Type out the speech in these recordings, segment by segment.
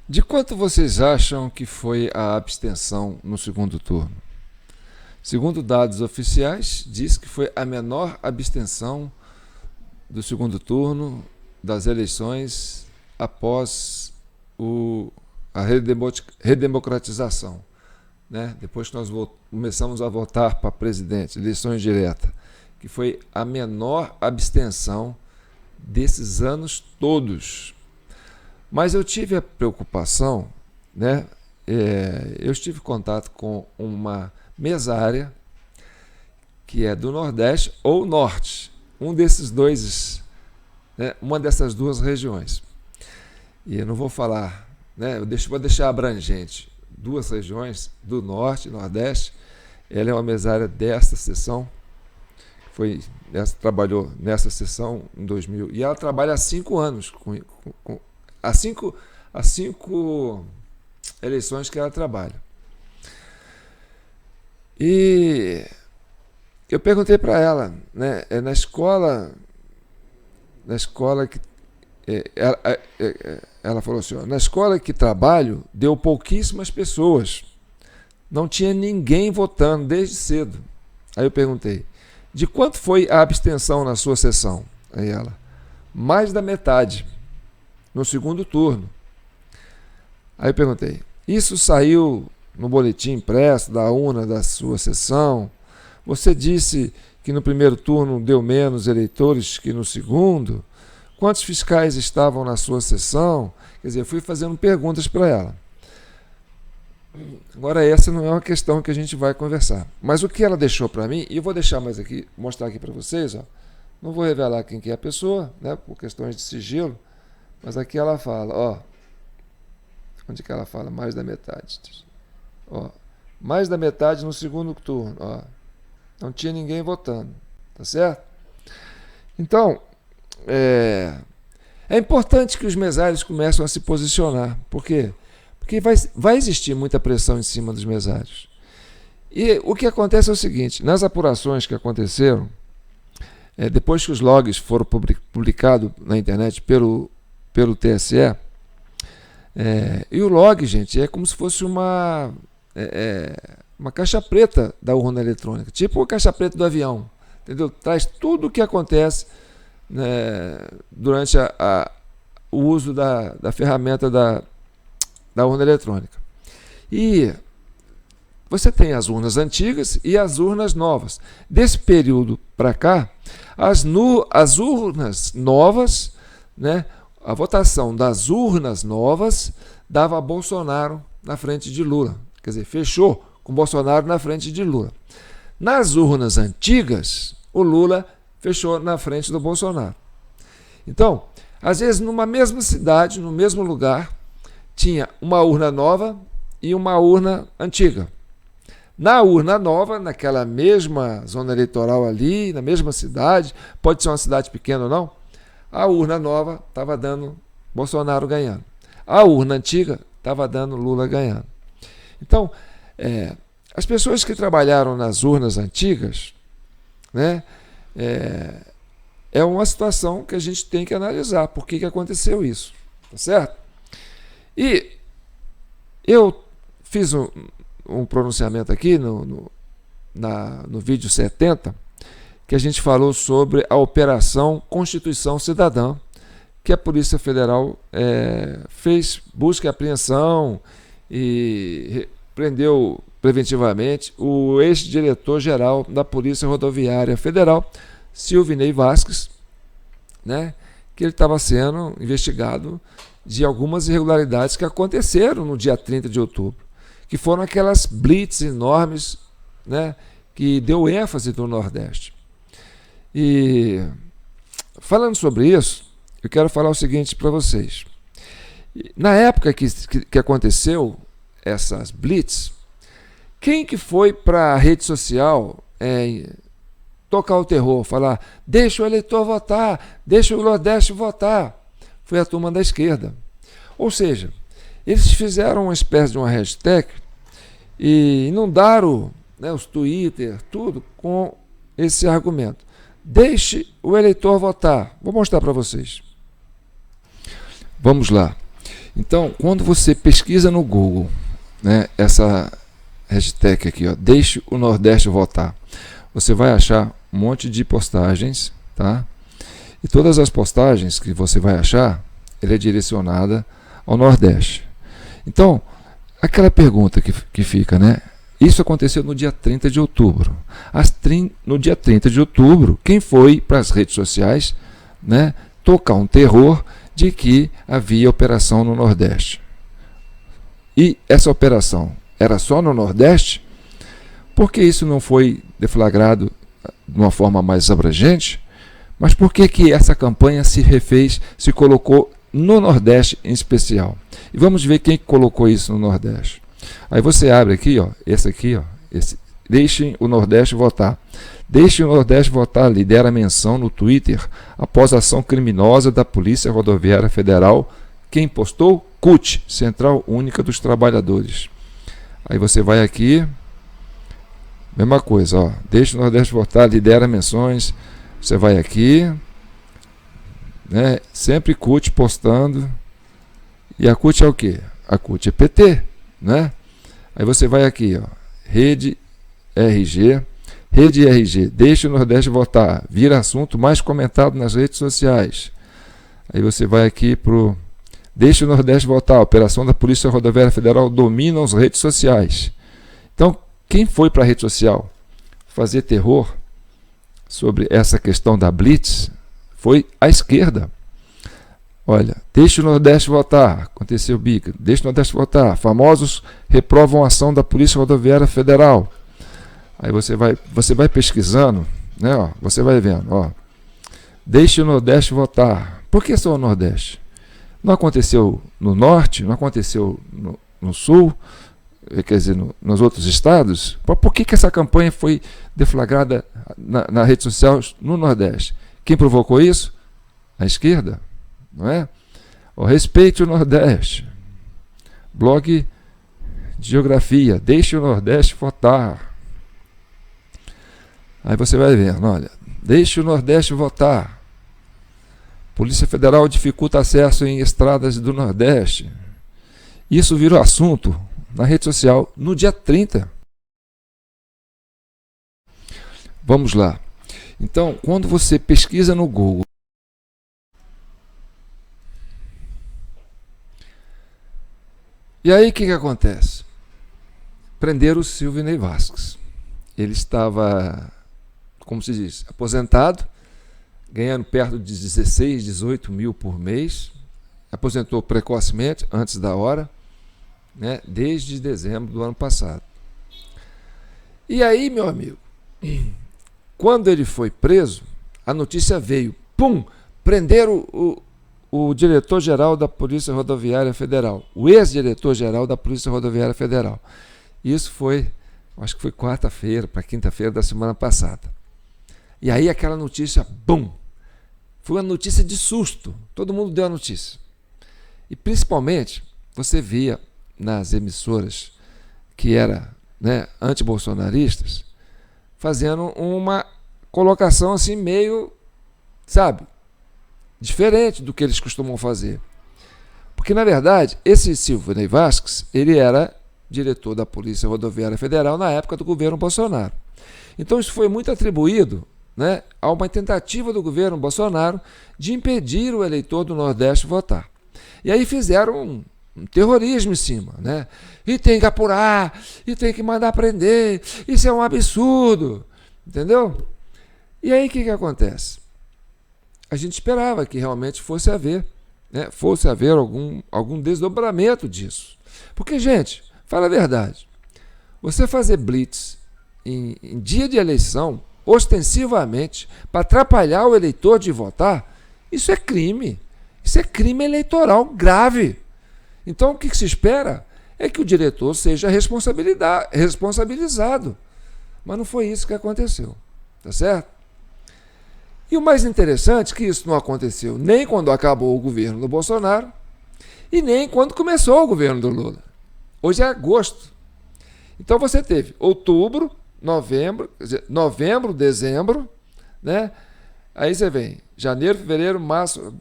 De quanto vocês acham que foi a abstenção no segundo turno? Segundo dados oficiais, diz que foi a menor abstenção do segundo turno das eleições após a redemocratização, né? Depois que nós começamos a votar para presidente, eleições diretas, que foi a menor abstenção desses anos todos. Mas eu tive a preocupação, né? Eu estive em contato com uma mesária que é do Nordeste ou Norte, um desses dois, né? Uma dessas duas regiões. E eu não vou falar, né? Vou deixar abrangente duas regiões, do Norte e Nordeste. Ela é uma mesária desta sessão, trabalhou nessa sessão em 2000, e ela trabalha há 5 anos, há cinco eleições que ela trabalha. E eu perguntei para ela, né, na escola que ela falou assim, ó, na escola que trabalho deu pouquíssimas pessoas, não tinha ninguém votando desde cedo. Aí eu perguntei, de quanto foi a abstenção na sua sessão? Aí ela, mais da metade, no segundo turno. Aí eu perguntei, isso saiu no boletim impresso da urna da sua sessão? Você disse que no primeiro turno deu menos eleitores que no segundo? Quantos fiscais estavam na sua sessão? Quer dizer, eu fui fazendo perguntas para ela. Agora, essa não é uma questão que a gente vai conversar. Mas o que ela deixou para mim, e eu vou deixar mais aqui, mostrar aqui para vocês, ó. Não vou revelar quem que é a pessoa, né, por questões de sigilo, mas aqui ela fala, ó. Onde que ela fala? Mais da metade. Ó, mais da metade no segundo turno, ó. Não tinha ninguém votando, tá certo? Então, é importante que os mesários comecem a se posicionar. Por quê? Porque vai existir muita pressão em cima dos mesários. E o que acontece é o seguinte, nas apurações que aconteceram, depois que os logs foram publicados na internet pelo TSE, e o log, gente, é como se fosse uma caixa preta da urna eletrônica, tipo a caixa preta do avião, entendeu? Traz tudo o que acontece, né, durante o uso da ferramenta da urna eletrônica. E você tem as urnas antigas e as urnas novas. Desse período para cá, as urnas novas, né, a votação das urnas novas dava Bolsonaro na frente de Lula. Quer dizer, fechou com Bolsonaro na frente de Lula. Nas urnas antigas, o Lula fechou na frente do Bolsonaro. Então, às vezes, numa mesma cidade, no mesmo lugar, tinha uma urna nova e uma urna antiga. Na urna nova, naquela mesma zona eleitoral ali, na mesma cidade, pode ser uma cidade pequena ou não, a urna nova estava dando Bolsonaro ganhando. A urna antiga estava dando Lula ganhando. Então, as pessoas que trabalharam nas urnas antigas, né, é uma situação que a gente tem que analisar. Por que aconteceu isso? Tá certo? E eu fiz um pronunciamento aqui no vídeo 70, que a gente falou sobre a Operação Constituição Cidadã, que a Polícia Federal fez busca e apreensão e prendeu preventivamente o ex-diretor-geral da Polícia Rodoviária Federal, Silvinei Vasquez, né, que ele estava sendo investigado de algumas irregularidades que aconteceram no dia 30 de outubro, que foram aquelas blitz enormes, né, que deu ênfase no Nordeste. E falando sobre isso, eu quero falar o seguinte para vocês. Na época que aconteceu essas blitz, quem que foi para a rede social tocar o terror, falar, deixa o eleitor votar, deixa o Nordeste votar? Foi a turma da esquerda. Ou seja, eles fizeram uma espécie de uma hashtag e inundaram, né, os Twitter, tudo, com esse argumento. Deixe o eleitor votar. Vou mostrar para vocês. Vamos lá. Então, quando você pesquisa no Google, né, essa hashtag aqui, ó, deixe o Nordeste votar, você vai achar um monte de postagens, tá? E todas as postagens que você vai achar, ele é direcionada ao Nordeste. Então, aquela pergunta que fica, né? Isso aconteceu no dia 30 de outubro. No dia 30 de outubro, quem foi para as redes sociais, né, tocar um terror de que havia operação no Nordeste? E essa operação era só no Nordeste? Por que isso não foi deflagrado de uma forma mais abrangente? Mas por que essa campanha se refez, se colocou no Nordeste em especial? E vamos ver quem colocou isso no Nordeste. Aí você abre aqui, ó, esse aqui, ó, deixem o Nordeste votar. Deixe o Nordeste votar, lidera a menção no Twitter após ação criminosa da Polícia Rodoviária Federal. Quem postou? CUT, Central Única dos Trabalhadores. Aí você vai aqui, mesma coisa, ó, deixe o Nordeste votar, lidera menções. Você vai aqui, né, sempre CUT postando. E a CUT é o quê? A CUT é PT, né? Aí você vai aqui, ó, Rede RG, deixa o Nordeste votar, vira assunto mais comentado nas redes sociais. Aí você vai aqui pro deixa o Nordeste votar, operação da Polícia Rodoviária Federal domina as redes sociais. Então, quem foi para a rede social fazer terror sobre essa questão da Blitz foi a esquerda. Olha, deixa o Nordeste votar, aconteceu bica, deixa o Nordeste votar, famosos reprovam a ação da Polícia Rodoviária Federal. Aí você vai pesquisando, né, ó, você vai vendo, ó, deixa o Nordeste votar. Por que só o Nordeste? Não aconteceu no Norte, não aconteceu no Sul, quer dizer, nos outros estados? Por que essa campanha foi deflagrada na rede social no Nordeste? Quem provocou isso? A esquerda. Não é? O respeite o Nordeste. Blog de Geografia, deixe o Nordeste votar. Aí você vai vendo, olha, deixe o Nordeste votar. Polícia Federal dificulta acesso em estradas do Nordeste. Isso virou assunto na rede social no dia 30. Vamos lá. Então, quando você pesquisa no Google, e aí o que acontece? Prenderam o Silvinei Vasquez. Ele estava, como se diz, aposentado, ganhando perto de 16, 18 mil por mês. Aposentou precocemente, antes da hora, né, desde dezembro do ano passado. E aí, meu amigo, quando ele foi preso, a notícia veio, pum, prenderam o diretor-geral da Polícia Rodoviária Federal, o ex-diretor-geral da Polícia Rodoviária Federal. Isso foi, acho que foi quarta-feira para quinta-feira da semana passada. E aí aquela notícia, bum, foi uma notícia de susto, todo mundo deu a notícia. E principalmente, você via nas emissoras que eram, né, antibolsonaristas, fazendo uma colocação assim meio, sabe, diferente do que eles costumam fazer. Porque, na verdade, esse Silvinei Vasquez, ele era diretor da Polícia Rodoviária Federal na época do governo Bolsonaro. Então isso foi muito atribuído, né, a uma tentativa do governo Bolsonaro de impedir o eleitor do Nordeste votar. E aí fizeram um terrorismo em cima, né? E tem que apurar, e tem que mandar prender, isso é um absurdo, entendeu? E aí o que acontece? A gente esperava que realmente fosse haver, né, algum desdobramento disso. Porque, gente, fala a verdade, você fazer blitz em dia de eleição, ostensivamente, para atrapalhar o eleitor de votar, isso é crime. Isso é crime eleitoral grave. Então, o que se espera é que o diretor seja responsabilizado. Mas não foi isso que aconteceu. Tá certo? E o mais interessante é que isso não aconteceu nem quando acabou o governo do Bolsonaro e nem quando começou o governo do Lula. Hoje é agosto. Então você teve outubro, novembro, dezembro, né? Aí você vem janeiro, fevereiro, março,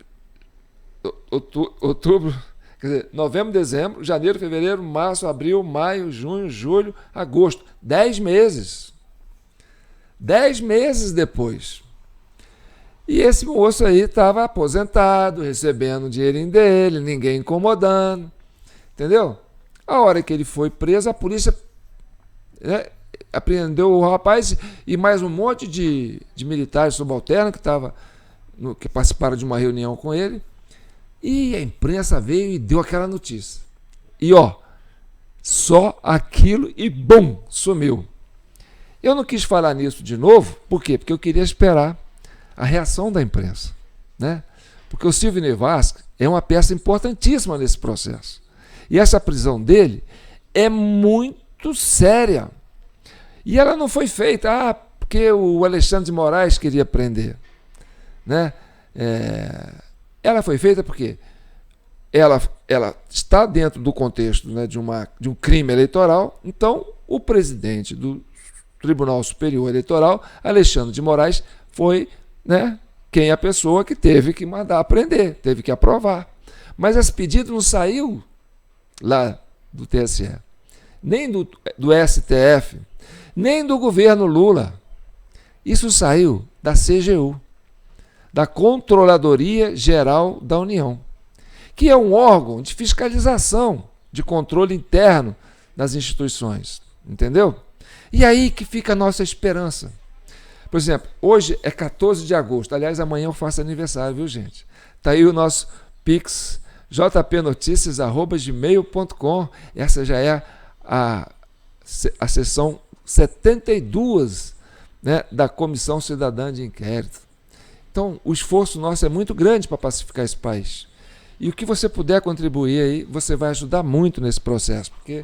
outubro. Quer dizer, novembro, dezembro, janeiro, fevereiro, março, abril, maio, junho, julho, agosto. 10 meses. 10 meses depois. E esse moço aí estava aposentado, recebendo o dinheirinho dele, ninguém incomodando. Entendeu? A hora que ele foi preso, a polícia, né, apreendeu o rapaz e mais um monte de militares subalternos que participaram de uma reunião com ele. E a imprensa veio e deu aquela notícia. E só aquilo e bum, sumiu. Eu não quis falar nisso de novo, por quê? Porque eu queria esperar a reação da imprensa, né? Porque o Silvinei Vasquez é uma peça importantíssima nesse processo. E essa prisão dele é muito séria. E ela não foi feita porque o Alexandre de Moraes queria prender, né? Ela foi feita porque ela está dentro do contexto, né, de um crime eleitoral. Então, o presidente do Tribunal Superior Eleitoral, Alexandre de Moraes, foi, né, a pessoa que teve que mandar prender, teve que aprovar. Mas esse pedido não saiu lá do TSE, nem do STF, nem do governo Lula. Isso saiu da CGU, da Controladoria Geral da União, que é um órgão de fiscalização, de controle interno das instituições. Entendeu? E aí que fica a nossa esperança. Por exemplo, hoje é 14 de agosto. Aliás, amanhã eu faço aniversário, viu, gente? Está aí o nosso Pix, jpnoticias@gmail.com. Essa já é a sessão 72, né, da Comissão Cidadã de Inquérito. Então, o esforço nosso é muito grande para pacificar esse país. E o que você puder contribuir aí, você vai ajudar muito nesse processo, porque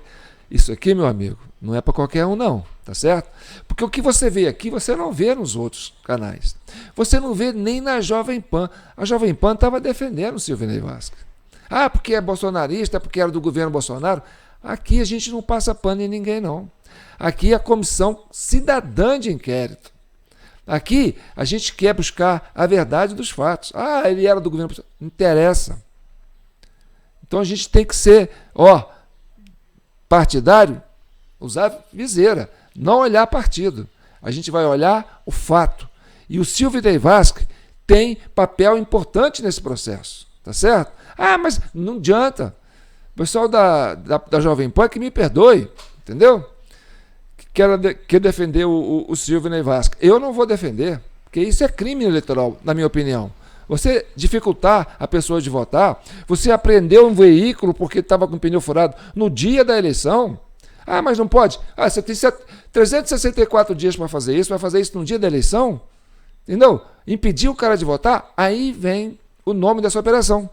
isso aqui, meu amigo, não é para qualquer um, não, tá certo? Porque o que você vê aqui, você não vê nos outros canais. Você não vê nem na Jovem Pan. A Jovem Pan estava defendendo o Silvinei Vasquez. Porque é bolsonarista, porque era do governo Bolsonaro. Aqui a gente não passa pano em ninguém, não. Aqui é a Comissão Cidadã de Inquérito. Aqui a gente quer buscar a verdade dos fatos. Ele era do governo Bolsonaro. Não interessa. Então a gente tem que ser, partidário, usar viseira, não olhar partido. A gente vai olhar o fato. E o Silvinei Vasquez tem papel importante nesse processo, tá certo? Mas não adianta. O pessoal da Jovem Pan que me perdoe, entendeu? Quer defender o Silvinei Vasquez. Eu não vou defender, porque isso é crime eleitoral, na minha opinião. Você dificultar a pessoa de votar, você apreendeu um veículo porque estava com o pneu furado no dia da eleição. Mas não pode. Você tem 364 dias para fazer isso, vai fazer isso no dia da eleição? Entendeu? Impedir o cara de votar, aí vem o nome dessa operação.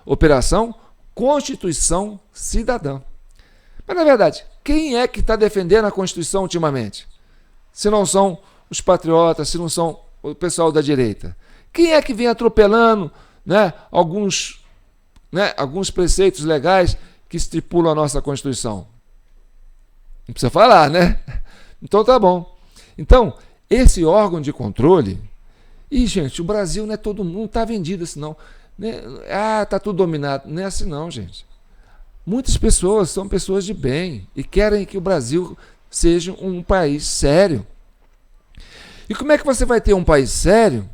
Operação Constituição Cidadã. Mas, na verdade, quem é que está defendendo a Constituição ultimamente? Se não são os patriotas, se não são o pessoal da direita. Quem é que vem atropelando, né, alguns preceitos legais que estipulam a nossa Constituição? Não precisa falar, né? Então tá bom. Então, esse órgão de controle... gente, o Brasil não é todo mundo, não está vendido assim não. Está tudo dominado. Não é assim não, gente. Muitas pessoas são pessoas de bem e querem que o Brasil seja um país sério. E como é que você vai ter um país sério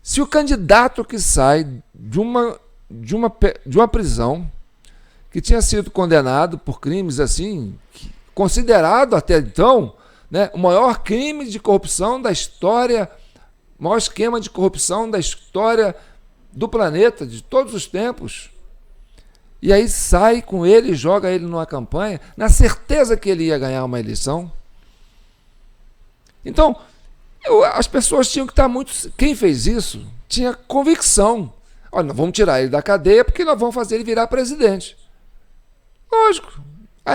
se o candidato que sai de uma prisão, que tinha sido condenado por crimes assim, considerado até então, né, o maior crime de corrupção da história, o maior esquema de corrupção da história do planeta, de todos os tempos, e aí sai com ele, joga ele numa campanha, na certeza que ele ia ganhar uma eleição. Então, as pessoas tinham que estar muito... Quem fez isso tinha convicção. Nós vamos tirar ele da cadeia porque nós vamos fazer ele virar presidente. Lógico.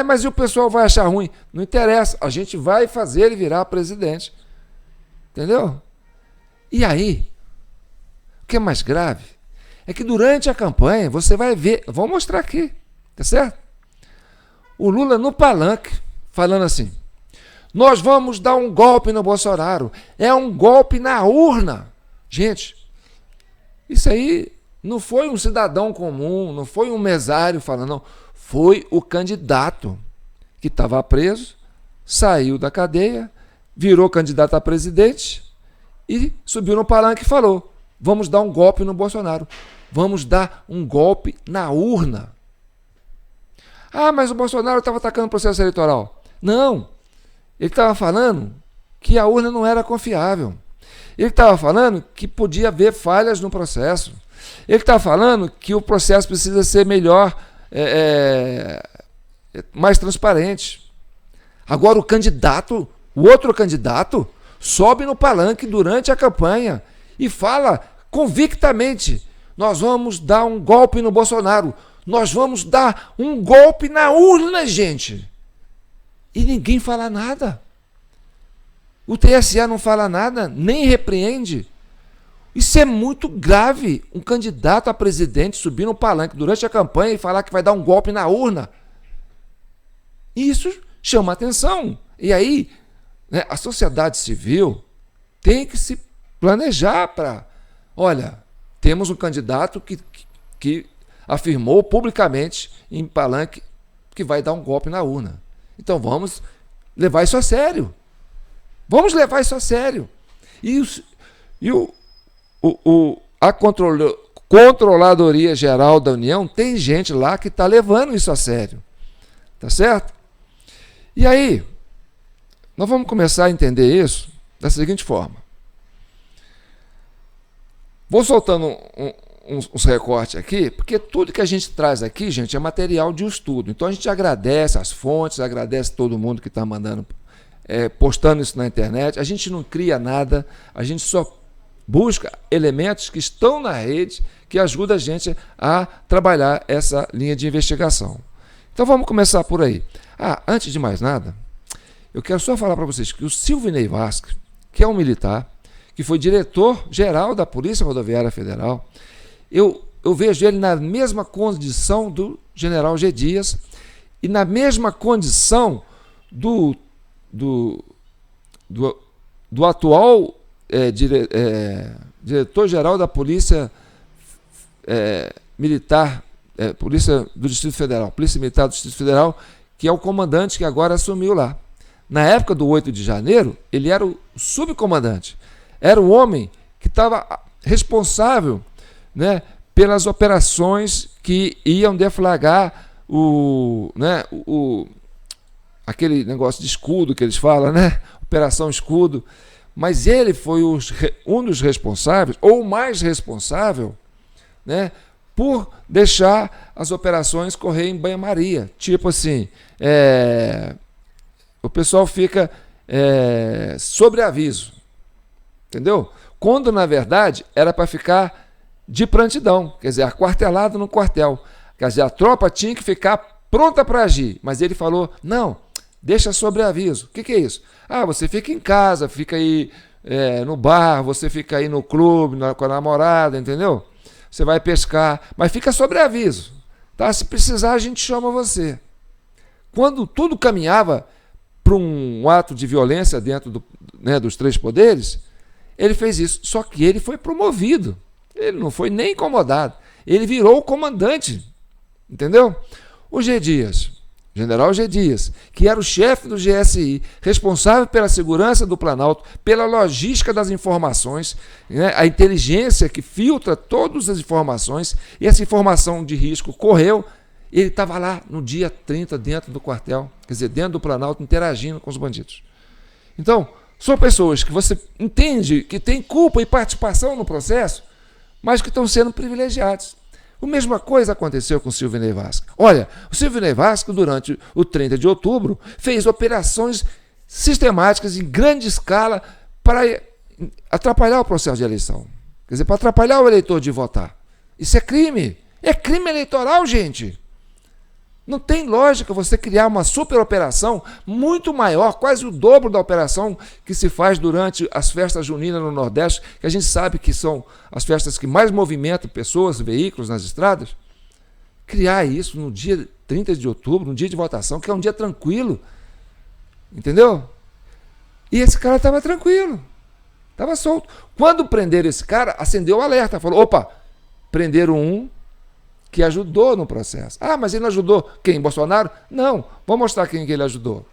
Mas e o pessoal vai achar ruim? Não interessa. A gente vai fazer ele virar presidente. Entendeu? E aí, o que é mais grave é que durante a campanha você vai ver... Vou mostrar aqui. Tá certo? O Lula no palanque falando assim: nós vamos dar um golpe no Bolsonaro. É um golpe na urna. Gente, isso aí Não foi um cidadão comum, não foi um mesário falando, não. Foi o candidato que estava preso, saiu da cadeia, virou candidato a presidente e subiu no palanque e falou: vamos dar um golpe no Bolsonaro. Vamos dar um golpe na urna. Ah, mas o Bolsonaro estava atacando o processo eleitoral. Não. Ele estava falando que a urna não era confiável. Ele estava falando que podia haver falhas no processo. Ele estava falando que o processo precisa ser melhor, mais transparente. Agora o outro candidato, sobe no palanque durante a campanha e fala convictamente: nós vamos dar um golpe no Bolsonaro, nós vamos dar um golpe na urna, gente. E ninguém fala nada. O TSE não fala nada, nem repreende. Isso é muito grave, um candidato a presidente subir no palanque durante a campanha e falar que vai dar um golpe na urna. Isso chama atenção. E aí, né, a sociedade civil tem que se planejar para... Olha, temos um candidato que afirmou publicamente em palanque que vai dar um golpe na urna. Então vamos levar isso a sério. Vamos levar isso a sério. A Controladoria Geral da União tem gente lá que está levando isso a sério. Tá certo? E aí, nós vamos começar a entender isso da seguinte forma. Vou soltando uns recortes aqui, porque tudo que a gente traz aqui, gente, é material de estudo. Então a gente agradece as fontes, agradece todo mundo que está mandando, postando isso na internet. A gente não cria nada, a gente só busca elementos que estão na rede, que ajudam a gente a trabalhar essa linha de investigação. Então vamos começar por aí. Antes de mais nada, eu quero só falar para vocês que o Silvinei Vasquez, que é um militar, que foi diretor-geral da Polícia Rodoviária Federal, eu vejo ele na mesma condição do general G. Dias e na mesma condição do atual diretor-geral da Polícia Militar, Polícia do Distrito Federal, Polícia Militar do Distrito Federal, que é o comandante que agora assumiu lá. Na época do 8 de janeiro, ele era o subcomandante. Era o homem que estava responsável, né, pelas operações que iam deflagrar aquele negócio de escudo que eles falam, né? Operação Escudo. Mas ele foi um dos responsáveis, ou o mais responsável, né, por deixar as operações correr em banho-maria. Tipo assim, o pessoal fica sobre aviso, entendeu? Quando, na verdade, era para ficar de prontidão, quer dizer, aquartelado no quartel. Quer dizer, a tropa tinha que ficar pronta para agir, mas ele falou: não, deixa sobre aviso. O que é isso? Você fica em casa, fica aí no bar, você fica aí no clube, com a namorada, entendeu? Você vai pescar, mas fica sobre aviso, tá? Se precisar, a gente chama você. Quando tudo caminhava para um ato de violência dentro dos três poderes, ele fez isso. Só que ele foi promovido. Ele não foi nem incomodado. Ele virou o comandante. Entendeu? O G. Dias, general G. Dias, que era o chefe do GSI, responsável pela segurança do Planalto, pela logística das informações, né, a inteligência que filtra todas as informações, e essa informação de risco correu. Ele estava lá no dia 30 dentro do quartel, quer dizer, dentro do Planalto, interagindo com os bandidos. Então, são pessoas que você entende que têm culpa e participação no processo, mas que estão sendo privilegiados. A mesma coisa aconteceu com o Silvinei Vasquez. Olha, o Silvinei Vasquez, durante o 30 de outubro, fez operações sistemáticas em grande escala para atrapalhar o processo de eleição. Quer dizer, para atrapalhar o eleitor de votar. Isso é crime. É crime eleitoral, gente. Não tem lógica você criar uma super operação muito maior, quase o dobro da operação que se faz durante as festas juninas no Nordeste, que a gente sabe que são as festas que mais movimentam pessoas, veículos nas estradas. Criar isso no dia 30 de outubro, no dia de votação, que é um dia tranquilo. Entendeu? E esse cara estava tranquilo, estava solto. Quando prenderam esse cara, acendeu o alerta, falou: opa, prenderam um que ajudou no processo. Ah, mas ele não ajudou quem? Bolsonaro? Não, vou mostrar quem que ele ajudou.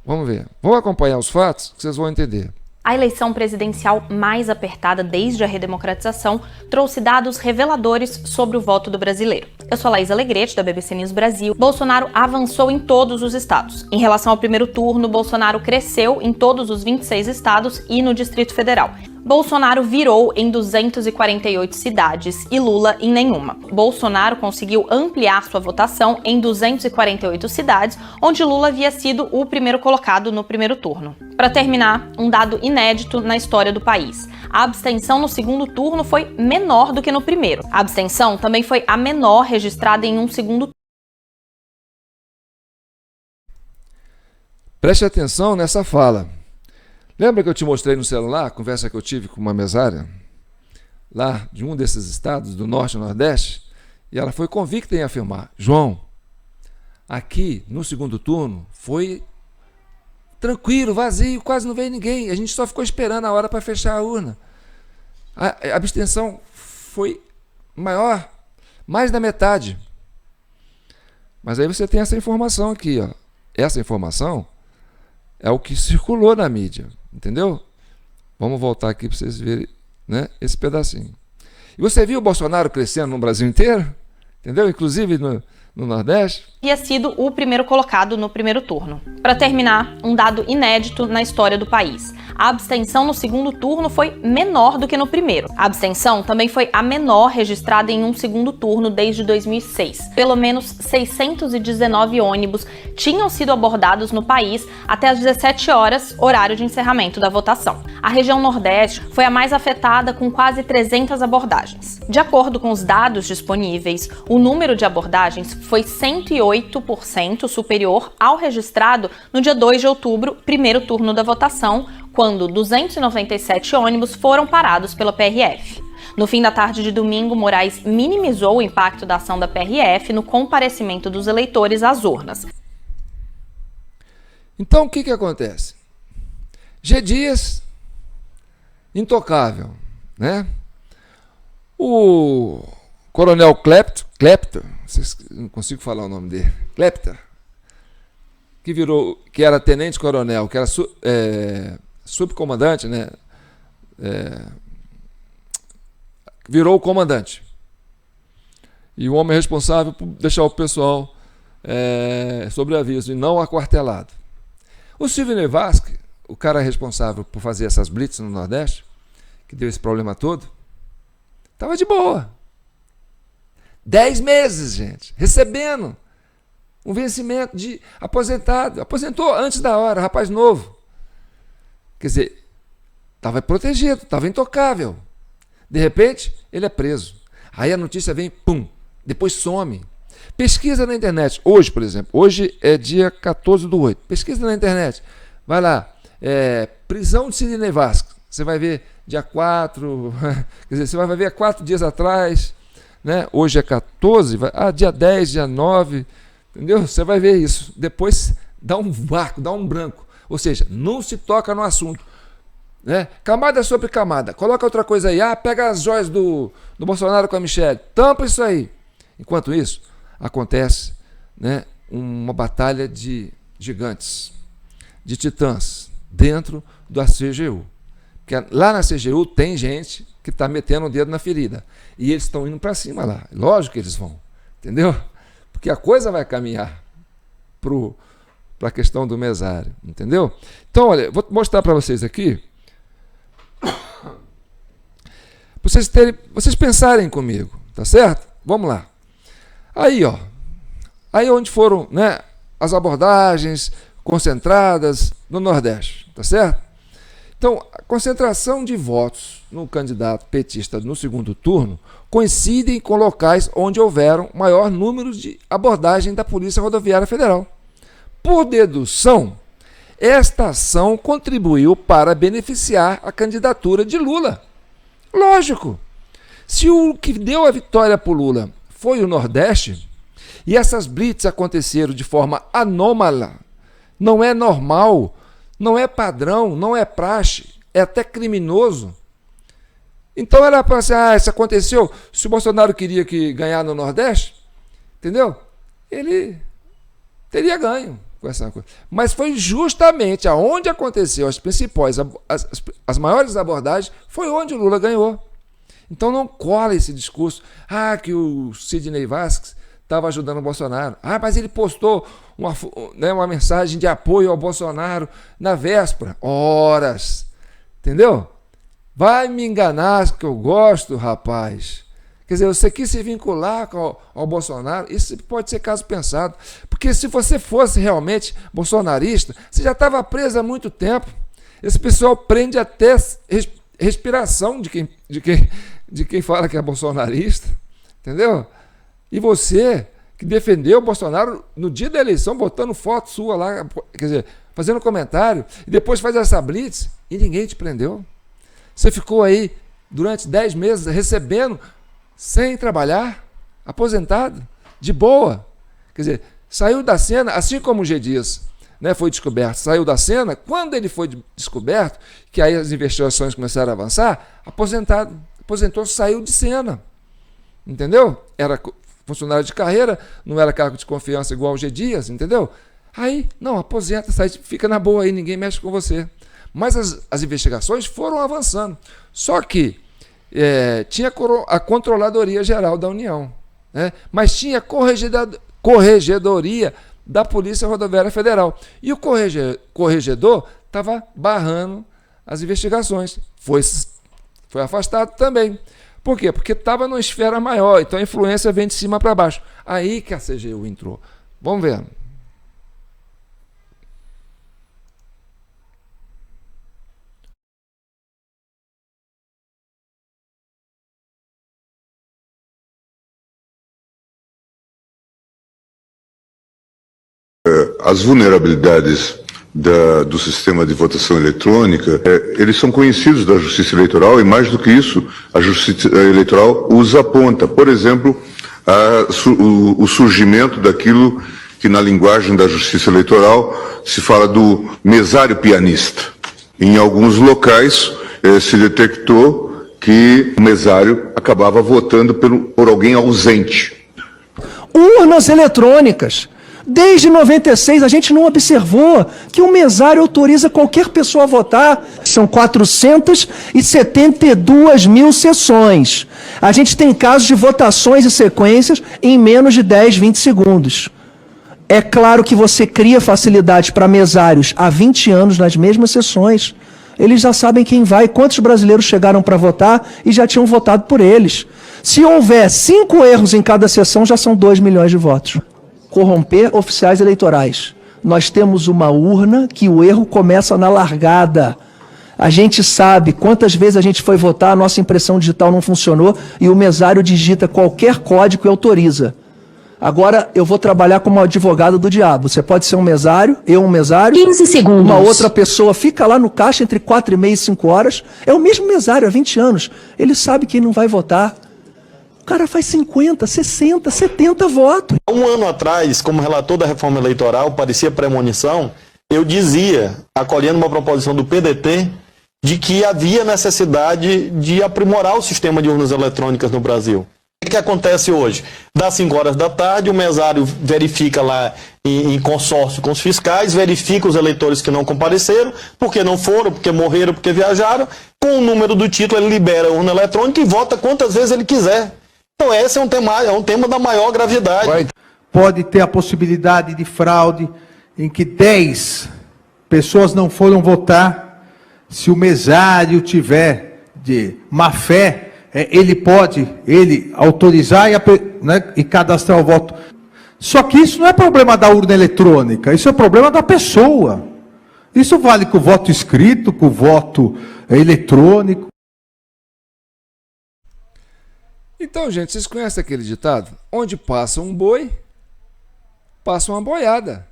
Vamos ver. Vamos acompanhar os fatos que vocês vão entender. A eleição presidencial mais apertada desde a redemocratização trouxe dados reveladores sobre o voto do brasileiro. Eu sou a Laís Alegrete, da BBC News Brasil. Bolsonaro avançou em todos os estados. Em relação ao primeiro turno, Bolsonaro cresceu em todos os 26 estados e no Distrito Federal. Bolsonaro virou em 248 cidades e Lula em nenhuma. Bolsonaro conseguiu ampliar sua votação em 248 cidades, onde Lula havia sido o primeiro colocado no primeiro turno. Para terminar, um dado inédito na história do país. A abstenção no segundo turno foi menor do que no primeiro. A abstenção também foi a menor registrada em um segundo turno. Preste atenção nessa fala. Lembra que eu te mostrei no celular a conversa que eu tive com uma mesária lá de um desses estados, do Norte e Nordeste? E ela foi convicta em afirmar: João, aqui no segundo turno foi tranquilo, vazio, quase não veio ninguém. A gente só ficou esperando a hora para fechar a urna. A abstenção foi maior, mais da metade. Mas aí você tem essa informação aqui, ó. Essa informação é o que circulou na mídia, entendeu? Vamos voltar aqui para vocês verem, né, esse pedacinho. E você viu o Bolsonaro crescendo no Brasil inteiro? Entendeu? Inclusive no Nordeste. Havia sido o primeiro colocado no primeiro turno. Para terminar, um dado inédito na história do país. A abstenção no segundo turno foi menor do que no primeiro. A abstenção também foi a menor registrada em um segundo turno desde 2006. Pelo menos 619 ônibus tinham sido abordados no país até às 17 horas, horário de encerramento da votação. A região Nordeste foi a mais afetada, com quase 300 abordagens. De acordo com os dados disponíveis, o número de abordagens foi 108% superior ao registrado no dia 2 de outubro, primeiro turno da votação, quando 297 ônibus foram parados pela PRF. No fim da tarde de domingo, Moraes minimizou o impacto da ação da PRF no comparecimento dos eleitores às urnas. Então, o que acontece? G. Dias, intocável, né? O Coronel Klepter, não consigo falar o nome dele, Klepter, que era tenente-coronel, que era subcomandante, né? Virou o comandante. E o homem responsável por deixar o pessoal sob aviso e não aquartelado. O Silvio Vasque, o cara responsável por fazer essas blitz no Nordeste, que deu esse problema todo, estava de boa. 10 meses, gente, recebendo um vencimento de aposentado. Aposentou antes da hora, rapaz novo. Quer dizer, estava protegido, estava intocável. De repente, ele é preso. Aí a notícia vem, pum, depois some. Pesquisa na internet. Hoje, por exemplo, hoje é dia 14/8. Pesquisa na internet. Vai lá, prisão de Sidney Vasco. Você vai ver dia 4, quer dizer, você vai ver 4 dias atrás, né? Hoje é 14, dia 10, dia 9, entendeu? Você vai ver isso. Depois dá um vácuo, dá um branco. Ou seja, não se toca no assunto, né? Camada sobre camada. Coloca outra coisa aí. Pega as joias do Bolsonaro com a Michelle. Tampa isso aí. Enquanto isso, acontece, né, uma batalha de gigantes, de titãs, dentro da CGU. Porque lá na CGU tem gente que está metendo o dedo na ferida. E eles estão indo para cima lá. Lógico que eles vão. Entendeu? Porque a coisa vai caminhar para a questão do mesário. Entendeu? Então, olha, vou mostrar para vocês aqui. Vocês pensarem comigo. Tá certo? Vamos lá. Aí, ó. Aí onde foram, né, as abordagens concentradas no Nordeste. Tá certo? Então, a concentração de votos no candidato petista no segundo turno coincidem com locais onde houveram maior número de abordagem da Polícia Rodoviária Federal. Por dedução, esta ação contribuiu para beneficiar a candidatura de Lula. Lógico, se o que deu a vitória para o Lula foi o Nordeste, e essas blitz aconteceram de forma anômala, não é normal, não é padrão, não é praxe, é até criminoso. Então era para assim, isso aconteceu, se o Bolsonaro queria que ganhar no Nordeste, entendeu? Ele teria ganho com essa coisa. Mas foi justamente aonde aconteceu as principais, as maiores abordagens, foi onde o Lula ganhou. Então não cola esse discurso, que o Sidney Vasquez estava ajudando o Bolsonaro. Mas ele postou uma mensagem de apoio ao Bolsonaro na véspera. Horas. Entendeu? Vai me enganar que eu gosto, rapaz. Quer dizer, você quis se vincular ao Bolsonaro, isso pode ser caso pensado. Porque se você fosse realmente bolsonarista, você já estava preso há muito tempo. Esse pessoal prende até respiração de quem fala que é bolsonarista. Entendeu? E você, que defendeu o Bolsonaro no dia da eleição, botando foto sua lá, quer dizer, fazendo comentário, e depois faz essa blitz, e ninguém te prendeu. Você ficou aí durante 10 meses recebendo, sem trabalhar, aposentado, de boa. Quer dizer, saiu da cena, assim como o G. Dias, né, foi descoberto, saiu da cena, quando ele foi descoberto, que aí as investigações começaram a avançar, aposentou, saiu de cena. Entendeu? Era funcionário de carreira, não era cargo de confiança igual o G. Dias, entendeu? Aí, não, aposenta, sai, fica na boa aí, ninguém mexe com você. Mas as investigações foram avançando. Só que tinha a Controladoria Geral da União, né? Mas tinha Corregedoria da Polícia Rodoviária Federal. E o corregedor estava barrando as investigações. Foi afastado também. Por quê? Porque estava numa esfera maior, então a influência vem de cima para baixo. Aí que a CGU entrou. Vamos ver. As vulnerabilidades do sistema de votação eletrônica, eles são conhecidos da Justiça Eleitoral e, mais do que isso, a Justiça Eleitoral os aponta. Por exemplo, o surgimento daquilo que na linguagem da Justiça Eleitoral se fala do mesário pianista. Em alguns locais se detectou que o mesário acabava votando por alguém ausente. Urnas eletrônicas. Desde 96 a gente não observou que o mesário autoriza qualquer pessoa a votar. São 472 mil sessões. A gente tem casos de votações e sequências em menos de 10, 20 segundos. É claro que você cria facilidades para mesários há 20 anos nas mesmas sessões. Eles já sabem quem vai, quantos brasileiros chegaram para votar e já tinham votado por eles. Se houver 5 erros em cada sessão, já são 2 milhões de votos. Corromper oficiais eleitorais. Nós temos uma urna que o erro começa na largada. A gente sabe quantas vezes a gente foi votar, a nossa impressão digital não funcionou e o mesário digita qualquer código e autoriza. Agora eu vou trabalhar como advogado do diabo. Você pode ser um mesário, eu um mesário. 15 segundos. Uma outra pessoa fica lá no caixa entre 4h30 e 5 horas. É o mesmo mesário há 20 anos. Ele sabe que não vai votar. O cara faz 50, 60, 70 votos. Um ano atrás, como relator da reforma eleitoral, parecia premonição, eu dizia, acolhendo uma proposição do PDT, de que havia necessidade de aprimorar o sistema de urnas eletrônicas no Brasil. O que acontece hoje? Das 5 horas da tarde, o mesário verifica lá em consórcio com os fiscais, verifica os eleitores que não compareceram, porque não foram, porque morreram, porque viajaram. Com o número do título, ele libera a urna eletrônica e vota quantas vezes ele quiser. Então esse é um tema da maior gravidade. Pode ter a possibilidade de fraude em que 10 pessoas não foram votar. Se o mesário tiver de má fé, ele pode autorizar e cadastrar o voto. Só que isso não é problema da urna eletrônica, isso é problema da pessoa. Isso vale com o voto escrito, com o voto eletrônico. Então, gente, vocês conhecem aquele ditado? Onde passa um boi, passa uma boiada.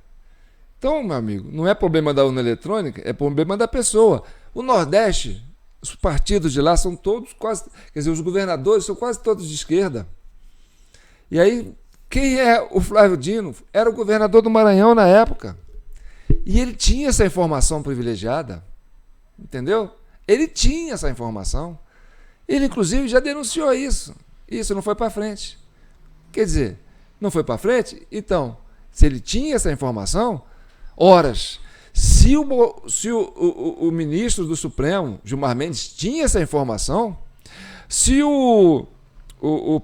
Então, meu amigo, não é problema da urna eletrônica, é problema da pessoa. O Nordeste, os partidos de lá são todos quase... Quer dizer, os governadores são quase todos de esquerda. E aí, quem é o Flávio Dino? Era o governador do Maranhão na época. E ele tinha essa informação privilegiada. Entendeu? Ele tinha essa informação. Ele, inclusive, já denunciou isso. Isso não foi para frente. Quer dizer, não foi para frente? Então, se ele tinha essa informação, horas. Se o ministro do Supremo, Gilmar Mendes, tinha essa informação, se o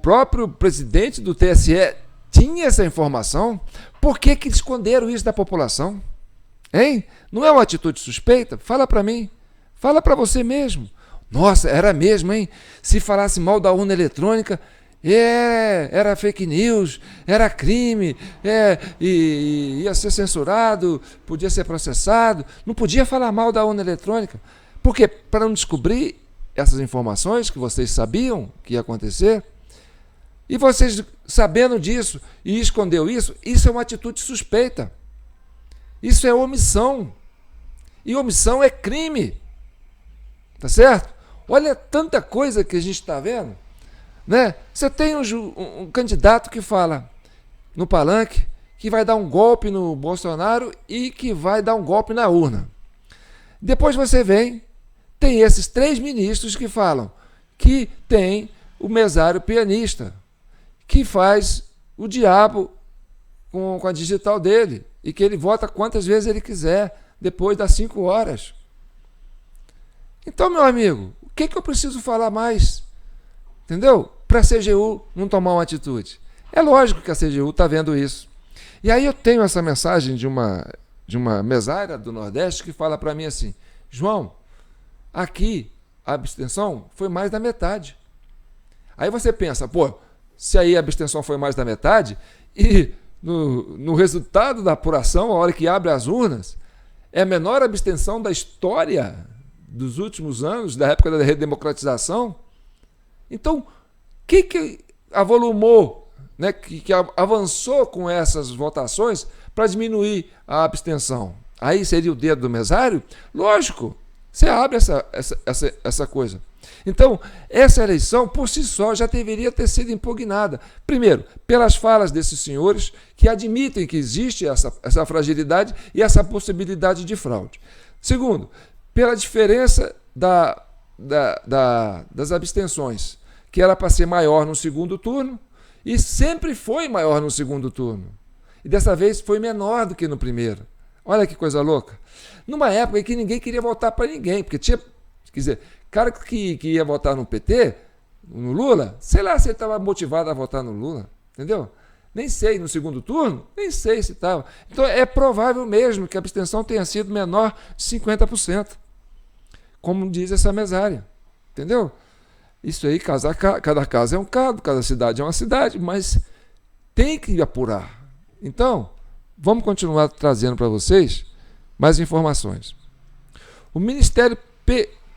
próprio presidente do TSE tinha essa informação, por que esconderam isso da população? Hein? Não é uma atitude suspeita? Fala para mim. Fala para você mesmo. Nossa, era mesmo, hein? Se falasse mal da urna eletrônica, era fake news, era crime, ia ser censurado, podia ser processado. Não podia falar mal da urna eletrônica. Por quê? Para não descobrir essas informações que vocês sabiam que ia acontecer. E vocês, sabendo disso e escondeu isso, isso é uma atitude suspeita. Isso é omissão. E omissão é crime. Tá certo? Olha tanta coisa que a gente está vendo. Né? Você tem um candidato que fala no palanque que vai dar um golpe no Bolsonaro e que vai dar um golpe na urna. Depois você tem esses 3 ministros que falam que tem o mesário pianista, que faz o diabo com a digital dele e que ele vota quantas vezes ele quiser depois das 5 horas. Então, meu amigo, o que eu preciso falar mais? Entendeu? Para a CGU não tomar uma atitude. É lógico que a CGU está vendo isso. E aí eu tenho essa mensagem de uma mesária do Nordeste que fala para mim assim: João, aqui a abstenção foi mais da metade. Aí você pensa, pô, se aí a abstenção foi mais da metade e no resultado da apuração, a hora que abre as urnas, é a menor abstenção da história dos últimos anos, da época da redemocratização. Então, que avolumou, né, que avançou com essas votações para diminuir a abstenção? Aí seria o dedo do mesário? Lógico, você abre essa coisa. Então, essa eleição, por si só, já deveria ter sido impugnada. Primeiro, pelas falas desses senhores que admitem que existe essa fragilidade e essa possibilidade de fraude. Segundo, pela diferença das abstenções, que era para ser maior no segundo turno e sempre foi maior no segundo turno. E dessa vez foi menor do que no primeiro. Olha que coisa louca. Numa época em que ninguém queria votar para ninguém, porque tinha, quer dizer, cara que ia votar no PT, no Lula, sei lá se ele estava motivado a votar no Lula, entendeu? Nem sei, no segundo turno, nem sei se estava. Então é provável mesmo que a abstenção tenha sido menor de 50%, como diz essa mesária, entendeu? Isso aí, cada caso é um caso, cada cidade é uma cidade, mas tem que apurar. Então, vamos continuar trazendo para vocês mais informações. O Ministério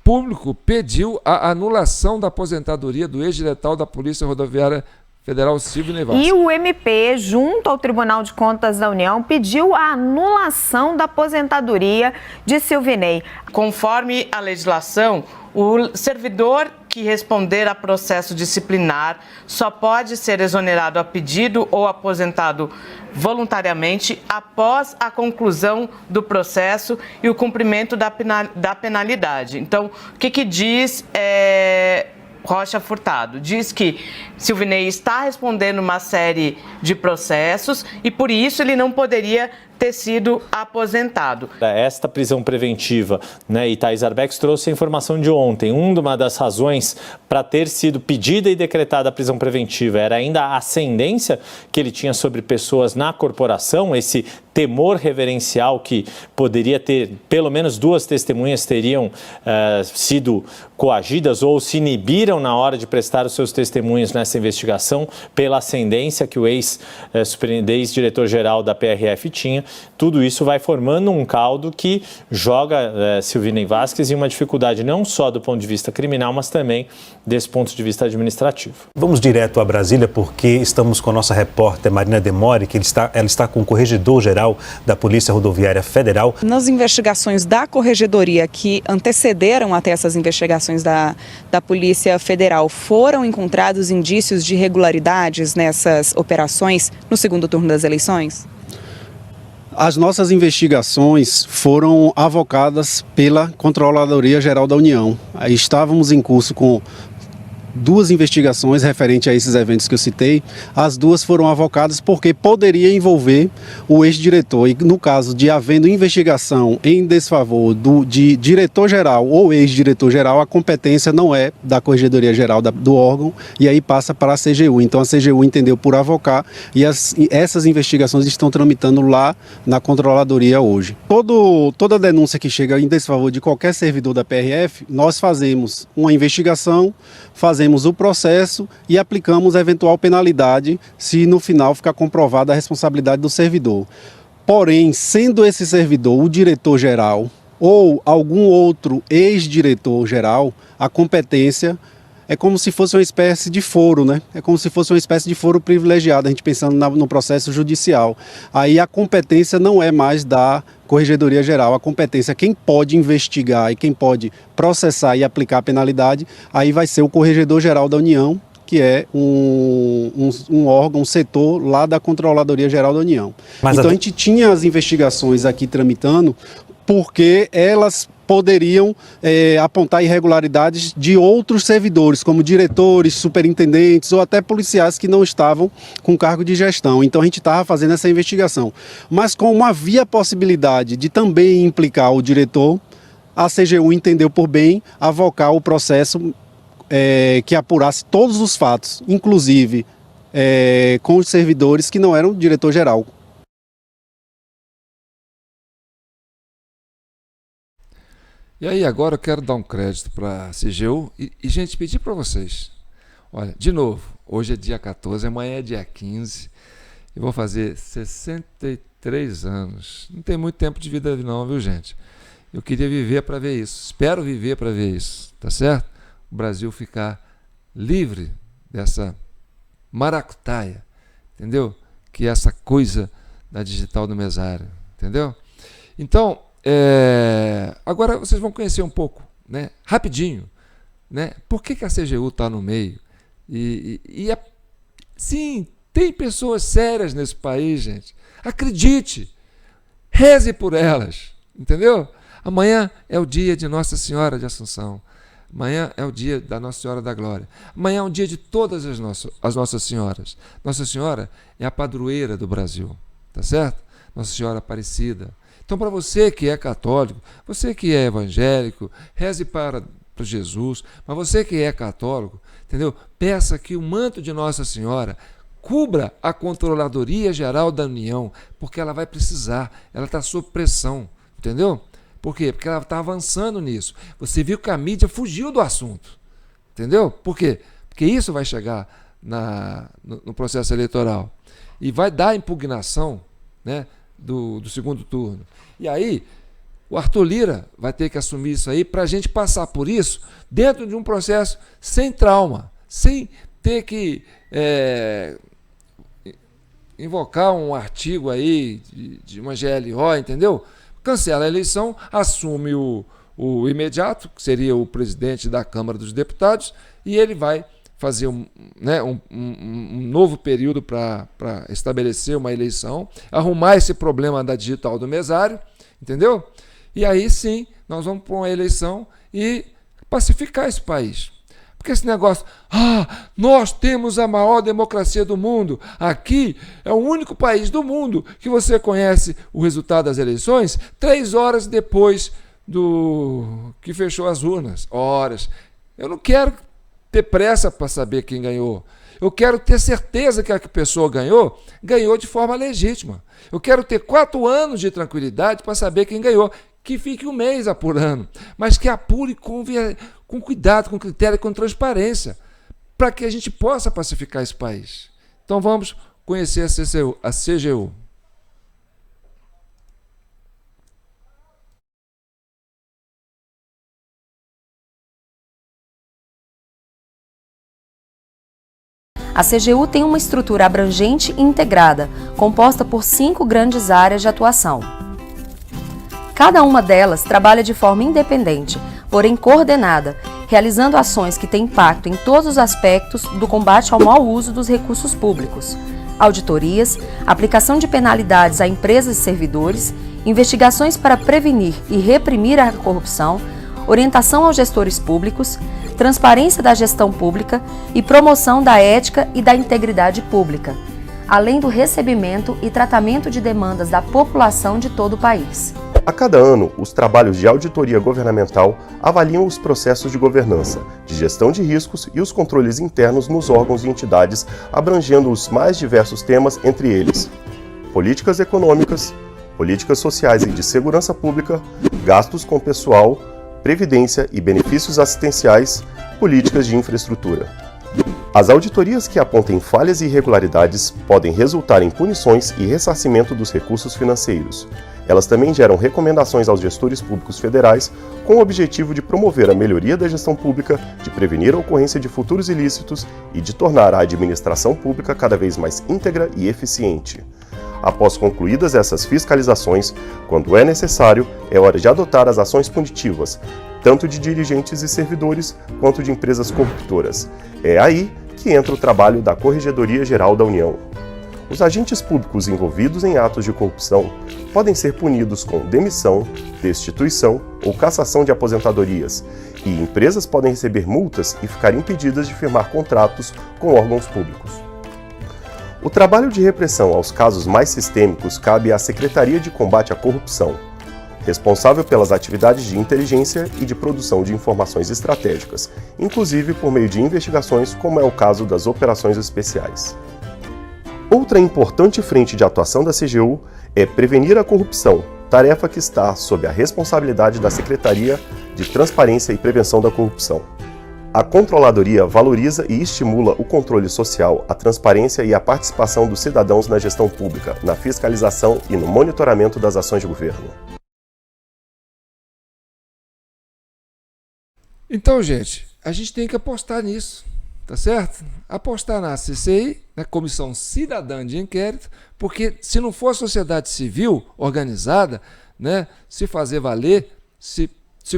Público pediu a anulação da aposentadoria do ex-diretor da Polícia Rodoviária Federal, Silvio Ney Vasquez. E o MP, junto ao Tribunal de Contas da União, pediu a anulação da aposentadoria de Silvio Ney. Conforme a legislação, o servidor que responder a processo disciplinar só pode ser exonerado a pedido ou aposentado voluntariamente após a conclusão do processo e o cumprimento da penalidade. Então, o que diz Rocha Furtado? Diz que Silvio Ney está respondendo uma série de processos e, por isso, ele não poderia ter sido aposentado. Esta prisão preventiva, né, e Thais Arbex trouxe a informação de ontem. Uma das razões para ter sido pedida e decretada a prisão preventiva era ainda a ascendência que ele tinha sobre pessoas na corporação, esse temor reverencial que poderia ter, pelo menos 2 testemunhas teriam sido coagidas ou se inibiram na hora de prestar os seus testemunhos nessa investigação pela ascendência que o ex-diretor-geral da PRF tinha. Tudo isso vai formando um caldo que joga Silvio Ney Vasquez em uma dificuldade não só do ponto de vista criminal, mas também desse ponto de vista administrativo. Vamos direto a Brasília porque estamos com a nossa repórter Marina Demore, que ela está com o corregedor-geral da Polícia Rodoviária Federal. Nas investigações da Corregedoria que antecederam até essas investigações da Polícia Federal, foram encontrados indícios de irregularidades nessas operações no segundo turno das eleições? As nossas investigações foram avocadas pela Controladoria Geral da União. Estávamos em curso com duas investigações referentes a esses eventos que eu citei. As duas foram avocadas porque poderia envolver o ex-diretor. E no caso de havendo investigação em desfavor de diretor-geral ou ex-diretor-geral, a competência não é da Corregedoria Geral do órgão e aí passa para a CGU. Então a CGU entendeu por avocar e essas investigações estão tramitando lá na Controladoria hoje. Toda denúncia que chega em desfavor de qualquer servidor da PRF, nós fazemos uma investigação, fazemos o processo e aplicamos a eventual penalidade se no final ficar comprovada a responsabilidade do servidor. Porém, sendo esse servidor o diretor-geral ou algum outro ex-diretor-geral, a competência é como se fosse uma espécie de foro, né? É como se fosse uma espécie de foro privilegiado, a gente pensando no processo judicial. Aí a competência não é mais da Corregedoria Geral, a competência, quem pode investigar e quem pode processar e aplicar a penalidade, aí vai ser o Corregedor Geral da União, que é um órgão, um setor lá da Controladoria Geral da União. Então a gente tinha as investigações aqui tramitando porque elas poderiam apontar irregularidades de outros servidores, como diretores, superintendentes ou até policiais que não estavam com cargo de gestão. Então a gente estava fazendo essa investigação. Mas como havia a possibilidade de também implicar o diretor, a CGU entendeu por bem avocar o processo que apurasse todos os fatos, inclusive com os servidores que não eram diretor-geral. E aí, agora eu quero dar um crédito para a CGU e, gente, pedir para vocês. Olha, de novo, hoje é dia 14, amanhã é dia 15. Eu vou fazer 63 anos. Não tem muito tempo de vida não, viu, gente? Eu queria viver para ver isso. Espero viver para ver isso, tá certo? O Brasil ficar livre dessa maracutaia, entendeu? Que é essa coisa da digital do mesário, entendeu? Então, agora vocês vão conhecer um pouco, né? Rapidinho, né? Por que a CGU está no meio? Sim, tem pessoas sérias nesse país, gente. Acredite, reze por elas, entendeu? Amanhã é o dia de Nossa Senhora de Assunção. Amanhã é o dia da Nossa Senhora da Glória. Amanhã é o dia de todas as Nossas Senhoras. Nossa Senhora é a padroeira do Brasil, tá certo? Nossa Senhora Aparecida. Então, para você que é católico, você que é evangélico, reze para Jesus, mas você que é católico, entendeu? Peça que o manto de Nossa Senhora cubra a Controladoria Geral da União, porque ela vai precisar, ela está sob pressão, entendeu? Por quê? Porque ela está avançando nisso. Você viu que a mídia fugiu do assunto, entendeu? Por quê? Porque isso vai chegar no processo eleitoral e vai dar impugnação, né, do segundo turno. E aí, o Arthur Lira vai ter que assumir isso aí para a gente passar por isso dentro de um processo sem trauma, sem ter que invocar um artigo aí de uma GLO, entendeu? Cancela a eleição, assume o imediato, que seria o presidente da Câmara dos Deputados, e ele vai fazer um novo período para estabelecer uma eleição, arrumar esse problema da digital do mesário, entendeu? E aí sim, nós vamos para uma eleição e pacificar esse país. Porque esse negócio, nós temos a maior democracia do mundo, aqui é o único país do mundo que você conhece o resultado das eleições 3 horas depois do que fechou as urnas. Horas. Eu não quero ter pressa para saber quem ganhou. Eu quero ter certeza que a pessoa ganhou de forma legítima. Eu quero ter 4 anos de tranquilidade para saber quem ganhou. Que fique 1 mês apurando, mas que apure com cuidado, com critério e com transparência, para que a gente possa pacificar esse país. Então vamos conhecer a CGU. A CGU tem uma estrutura abrangente e integrada, composta por 5 grandes áreas de atuação. Cada uma delas trabalha de forma independente, porém coordenada, realizando ações que têm impacto em todos os aspectos do combate ao mau uso dos recursos públicos: auditorias, aplicação de penalidades a empresas e servidores, investigações para prevenir e reprimir a corrupção, orientação aos gestores públicos, transparência da gestão pública e promoção da ética e da integridade pública, além do recebimento e tratamento de demandas da população de todo o país. A cada ano, os trabalhos de auditoria governamental avaliam os processos de governança, de gestão de riscos e os controles internos nos órgãos e entidades, abrangendo os mais diversos temas, entre eles políticas econômicas, políticas sociais e de segurança pública, gastos com pessoal, previdência e benefícios assistenciais, políticas de infraestrutura. As auditorias que apontem falhas e irregularidades podem resultar em punições e ressarcimento dos recursos financeiros. Elas também geram recomendações aos gestores públicos federais com o objetivo de promover a melhoria da gestão pública, de prevenir a ocorrência de futuros ilícitos e de tornar a administração pública cada vez mais íntegra e eficiente. Após concluídas essas fiscalizações, quando é necessário, é hora de adotar as ações punitivas, tanto de dirigentes e servidores quanto de empresas corruptoras. É aí que entra o trabalho da Corregedoria Geral da União. Os agentes públicos envolvidos em atos de corrupção podem ser punidos com demissão, destituição ou cassação de aposentadorias, e empresas podem receber multas e ficar impedidas de firmar contratos com órgãos públicos. O trabalho de repressão aos casos mais sistêmicos cabe à Secretaria de Combate à Corrupção, responsável pelas atividades de inteligência e de produção de informações estratégicas, inclusive por meio de investigações, como é o caso das operações especiais. Outra importante frente de atuação da CGU é prevenir a corrupção, tarefa que está sob a responsabilidade da Secretaria de Transparência e Prevenção da Corrupção. A Controladoria valoriza e estimula o controle social, a transparência e a participação dos cidadãos na gestão pública, na fiscalização e no monitoramento das ações de governo. Então, gente, a gente tem que apostar nisso, tá certo? Apostar na CCI, na Comissão Cidadã de Inquérito, porque se não for a sociedade civil organizada, né, se fazer valer, se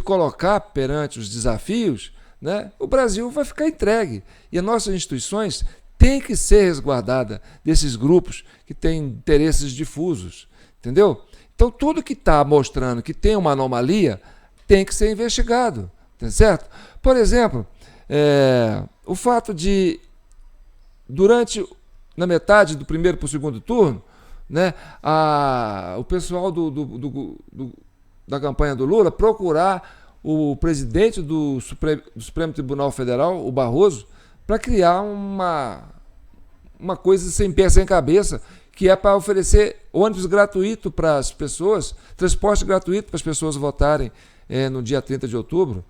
colocar perante os desafios, né, o Brasil vai ficar entregue. E as nossas instituições têm que ser resguardadas desses grupos que têm interesses difusos, entendeu? Então, tudo que está mostrando que tem uma anomalia tem que ser investigado, tá certo? Por exemplo, o fato de, na metade do primeiro para o segundo turno, né, o pessoal da campanha do Lula procurar o presidente do Supremo Tribunal Federal, o Barroso, para criar uma coisa sem pé, sem cabeça, que é para oferecer ônibus gratuito para as pessoas, transporte gratuito para as pessoas votarem no dia 30 de outubro.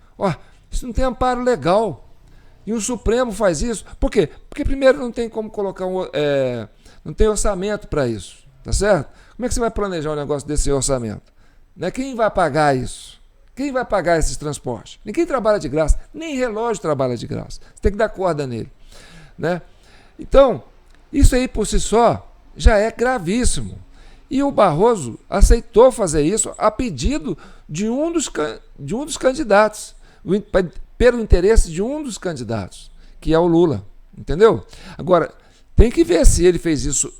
Isso não tem amparo legal. E o Supremo faz isso. Por quê? Porque primeiro não tem como colocar não tem orçamento para isso, tá certo? Como é que você vai planejar um negócio desse orçamento? Né? Quem vai pagar isso? Quem vai pagar esses transportes? Ninguém trabalha de graça, nem relógio trabalha de graça. Você tem que dar corda nele, né? Então, isso aí por si só já é gravíssimo. E o Barroso aceitou fazer isso a pedido de um dos candidatos, pelo interesse de um dos candidatos, que é o Lula, entendeu? Agora, tem que ver se ele fez isso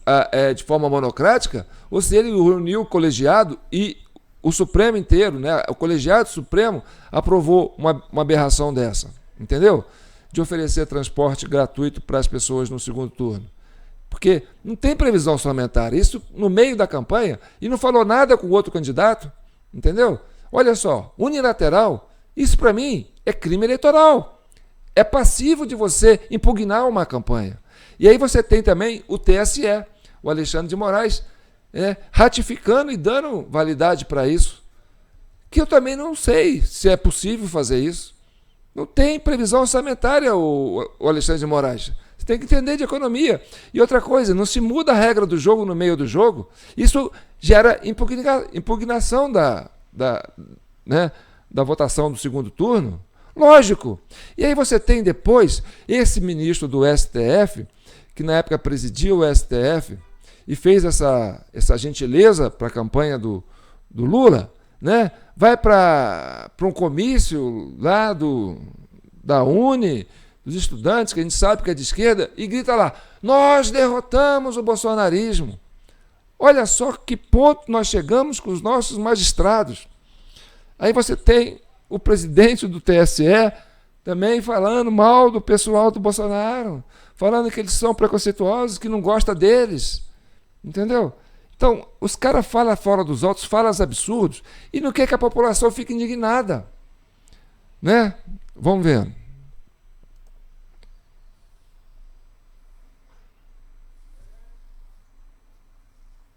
de forma monocrática ou se ele reuniu o colegiado e o Supremo inteiro, né? O colegiado Supremo aprovou uma aberração dessa, entendeu? De oferecer transporte gratuito para as pessoas no segundo turno. Porque não tem previsão orçamentária. Isso no meio da campanha, e não falou nada com o outro candidato, entendeu? Olha só, unilateral, isso para mim é crime eleitoral. É passivo de você impugnar uma campanha. E aí você tem também o TSE, o Alexandre de Moraes, ratificando e dando validade para isso, que eu também não sei se é possível fazer isso. Não tem previsão orçamentária o Alexandre de Moraes. Você tem que entender de economia. E outra coisa, não se muda a regra do jogo no meio do jogo. Isso gera impugnação da votação do segundo turno. Lógico. E aí você tem depois esse ministro do STF, que na época presidia o STF, e fez essa gentileza para a campanha do Lula, né? Vai para um comício lá da Uni, dos estudantes, que a gente sabe que é de esquerda, e grita lá: nós derrotamos o bolsonarismo. Olha só que ponto nós chegamos com os nossos magistrados. Aí você tem o presidente do TSE também falando mal do pessoal do Bolsonaro, falando que eles são preconceituosos, que não gosta deles, entendeu? Então, os caras falam fora dos outros, falam os absurdos, e não quer que a população fique indignada, né? Vamos ver.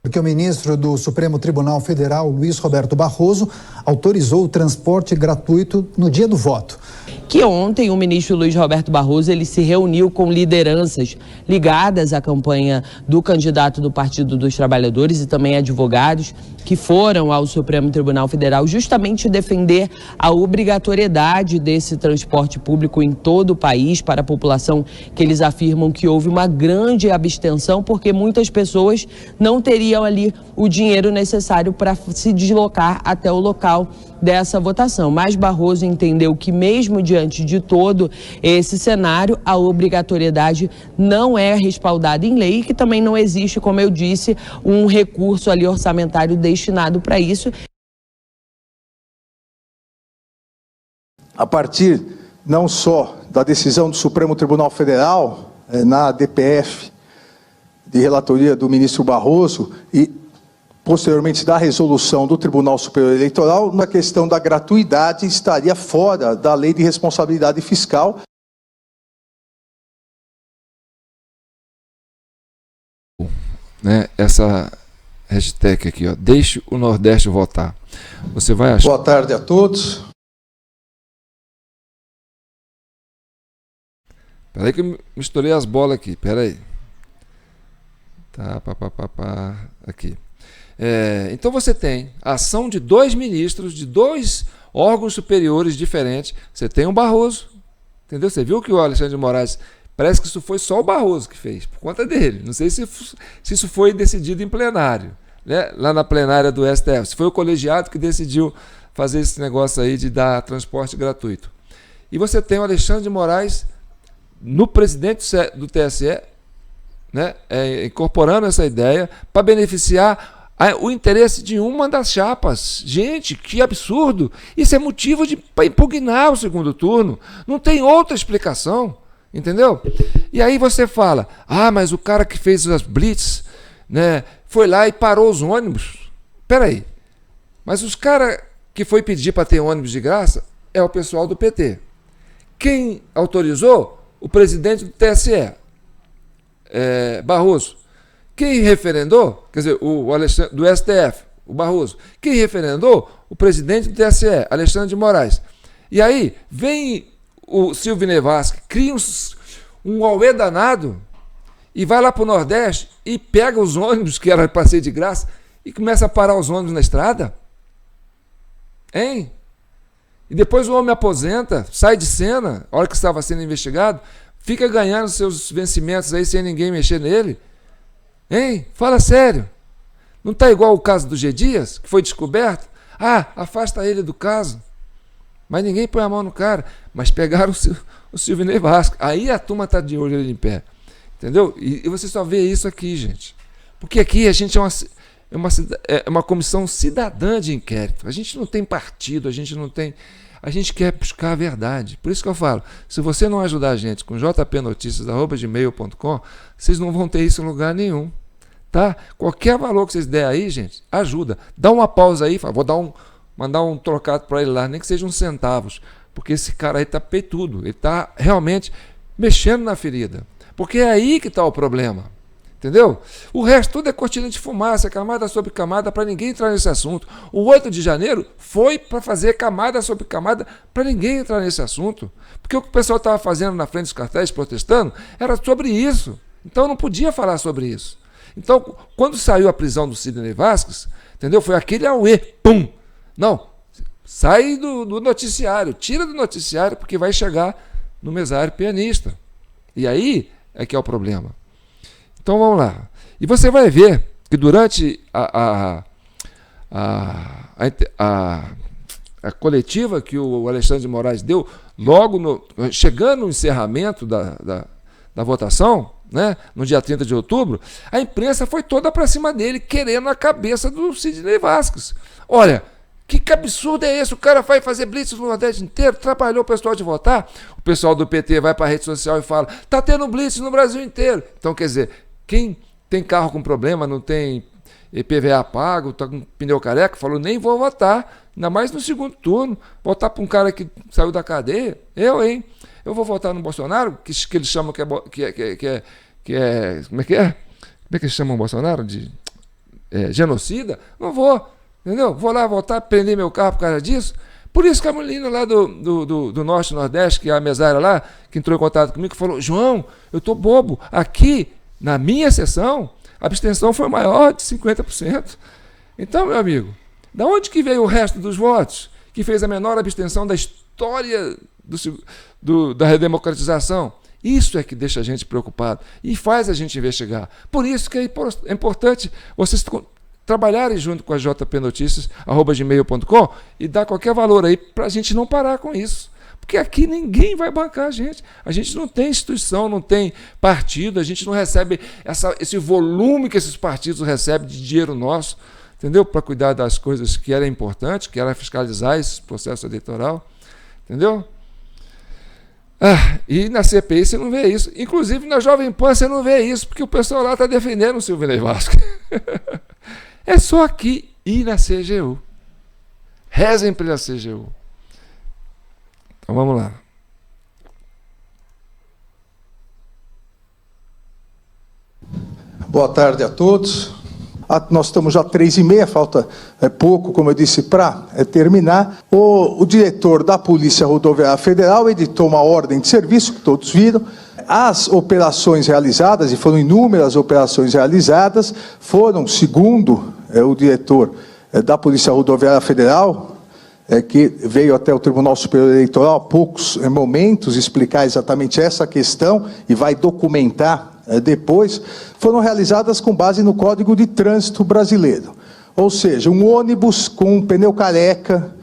Porque o ministro do Supremo Tribunal Federal, Luiz Roberto Barroso, autorizou o transporte gratuito no dia do voto. Que ontem o ministro Luiz Roberto Barroso ele se reuniu com lideranças ligadas à campanha do candidato do Partido dos Trabalhadores e também advogados que foram ao Supremo Tribunal Federal justamente defender a obrigatoriedade desse transporte público em todo o país para a população, que eles afirmam que houve uma grande abstenção porque muitas pessoas não teriam ali o dinheiro necessário para se deslocar até o local dessa votação. Mas Barroso entendeu que mesmo diante de todo esse cenário, a obrigatoriedade não é respaldada em lei e que também não existe, como eu disse, um recurso ali orçamentário destinado para isso. A partir não só da decisão do Supremo Tribunal Federal, na DPF, de relatoria do ministro Barroso, e posteriormente da resolução do Tribunal Superior Eleitoral, na questão da gratuidade estaria fora da lei de responsabilidade fiscal. Né, essa hashtag aqui, ó, deixe o Nordeste votar. Você vai achar... Boa tarde a todos. Peraí que eu misturei as bolas aqui, peraí. Tá, aqui. Então você tem a ação de 2 ministros, de 2 órgãos superiores diferentes. Você tem o Barroso, entendeu? Você viu que o Alexandre de Moraes, parece que isso foi só o Barroso que fez, por conta dele. Não sei se isso foi decidido em plenário, né? Lá na plenária do STF. Se foi o colegiado que decidiu fazer esse negócio aí de dar transporte gratuito. E você tem o Alexandre de Moraes no presidente do TSE, né? Incorporando essa ideia para beneficiar o interesse de uma das chapas. Gente, que absurdo! Isso é motivo para impugnar o segundo turno. Não tem outra explicação, entendeu? E aí você fala, mas o cara que fez as blitz, né, foi lá e parou os ônibus. Peraí, mas os caras que foi pedir para ter ônibus de graça é o pessoal do PT. Quem autorizou? O presidente do TSE, Barroso. Quem referendou? Quer dizer, o Alexandre, do STF, o Barroso. Quem referendou? O presidente do TSE, Alexandre de Moraes. E aí, vem o Silvio Nevasque, cria um auê danado e vai lá para o Nordeste e pega os ônibus, que era para ser de graça, e começa a parar os ônibus na estrada? Hein? E depois o homem aposenta, sai de cena, a hora que estava sendo investigado, fica ganhando seus vencimentos aí sem ninguém mexer nele. Hein? Fala sério. Não está igual o caso do G. Dias, que foi descoberto? Afasta ele do caso. Mas ninguém põe a mão no cara. Mas pegaram o Silvio Nevasque. Aí a turma está de olho ali em pé. Entendeu? E você só vê isso aqui, gente. Porque aqui a gente é uma comissão cidadã de inquérito. A gente não tem partido, a gente quer buscar a verdade. Por isso que eu falo, se você não ajudar a gente com jpnoticias@gmail.com, vocês não vão ter isso em lugar nenhum. Tá? Qualquer valor que vocês der aí, gente, ajuda. Dá uma pausa aí, vou mandar um trocado para ele lá, nem que seja uns centavos, porque esse cara aí tá peitudo, ele tá realmente mexendo na ferida. Porque é aí que está o problema. Entendeu? O resto tudo é cortina de fumaça, camada sobre camada, para ninguém entrar nesse assunto. O 8 de janeiro foi para fazer camada sobre camada para ninguém entrar nesse assunto. Porque o que o pessoal estava fazendo na frente dos cartéis, protestando, era sobre isso. Então não podia falar sobre isso. Então, quando saiu a prisão do Sidney Vasquez, entendeu? Foi aquele auê, pum! Não, sai do noticiário, tira do noticiário, porque vai chegar no mesário pianista. E aí é que é o problema. Então vamos lá. E você vai ver que durante a coletiva que o Alexandre de Moraes deu, logo chegando no encerramento da votação, né, no dia 30 de outubro, a imprensa foi toda para cima dele, querendo a cabeça do Sidney Vasquez. Olha, Que absurdo é esse? O cara vai fazer blitz no Nordeste inteiro, atrapalhou o pessoal de votar. O pessoal do PT vai para a rede social e fala, tá tendo blitz no Brasil inteiro. Então, quer dizer, quem tem carro com problema, não tem IPVA pago, tá com pneu careca, falou, nem vou votar, ainda mais no segundo turno. Votar para um cara que saiu da cadeia, hein? Eu vou votar no Bolsonaro, que eles chamam que é como é que eles chamam o Bolsonaro? De genocida? Não vou, entendeu? Vou lá votar, prender meu carro por causa disso. Por isso que a menina lá do Norte e Nordeste, que é a mesária lá, que entrou em contato comigo, falou, João, eu tô bobo, aqui, na minha sessão, a abstenção foi maior de 50%. Então, meu amigo, da onde que veio o resto dos votos, que fez a menor abstenção da história da redemocratização? Isso é que deixa a gente preocupado e faz a gente investigar. Por isso que é importante vocês trabalharem junto com a jpnotícias@gmail.com e dar qualquer valor aí para a gente não parar com isso. Porque aqui ninguém vai bancar a gente. A gente não tem instituição, não tem partido, a gente não recebe esse volume que esses partidos recebem de dinheiro nosso, entendeu? Para cuidar das coisas que era importante, que era fiscalizar esse processo eleitoral, entendeu? E na CPI você não vê isso. Inclusive na Jovem Pan você não vê isso, porque o pessoal lá está defendendo o Silvio Ney Vasquez. É só aqui e na CGU. Rezem pela CGU. Então vamos lá. Boa tarde a todos. Nós estamos já 3h30, falta pouco, como eu disse, para terminar. O diretor da Polícia Rodoviária Federal editou uma ordem de serviço, que todos viram. As operações realizadas, e foram inúmeras operações realizadas, foram, segundo o diretor da Polícia Rodoviária Federal, que veio até o Tribunal Superior Eleitoral há poucos momentos explicar exatamente essa questão e vai documentar depois, foram realizadas com base no Código de Trânsito Brasileiro. Ou seja, um ônibus com um pneu careca,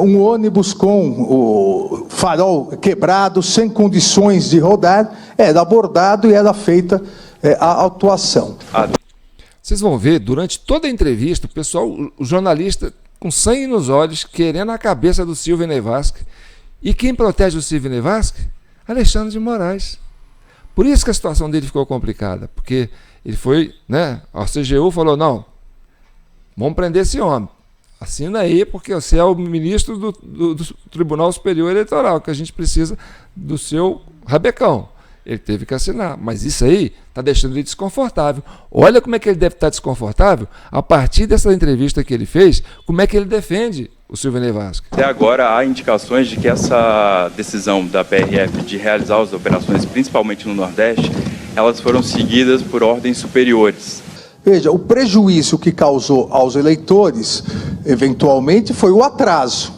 um ônibus com o farol quebrado, sem condições de rodar, era abordado e era feita a autuação. Vocês vão ver, durante toda a entrevista, o pessoal, o jornalista, com sangue nos olhos, querendo a cabeça do Silvio Ney Vasquez. E quem protege o Silvio Ney Vasquez? Alexandre de Moraes. Por isso que a situação dele ficou complicada, porque ele foi, a CGU falou, não, vamos prender esse homem. Assina aí, porque você é o ministro do Tribunal Superior Eleitoral, que a gente precisa do seu rabecão. Ele teve que assinar, mas isso aí está deixando ele desconfortável. Olha como é que ele deve estar desconfortável a partir dessa entrevista que ele fez, como é que ele defende o Silvio Ney Vasquez. Até agora há indicações de que essa decisão da PRF de realizar as operações, principalmente no Nordeste, elas foram seguidas por ordens superiores. Veja, o prejuízo que causou aos eleitores, eventualmente, foi o atraso.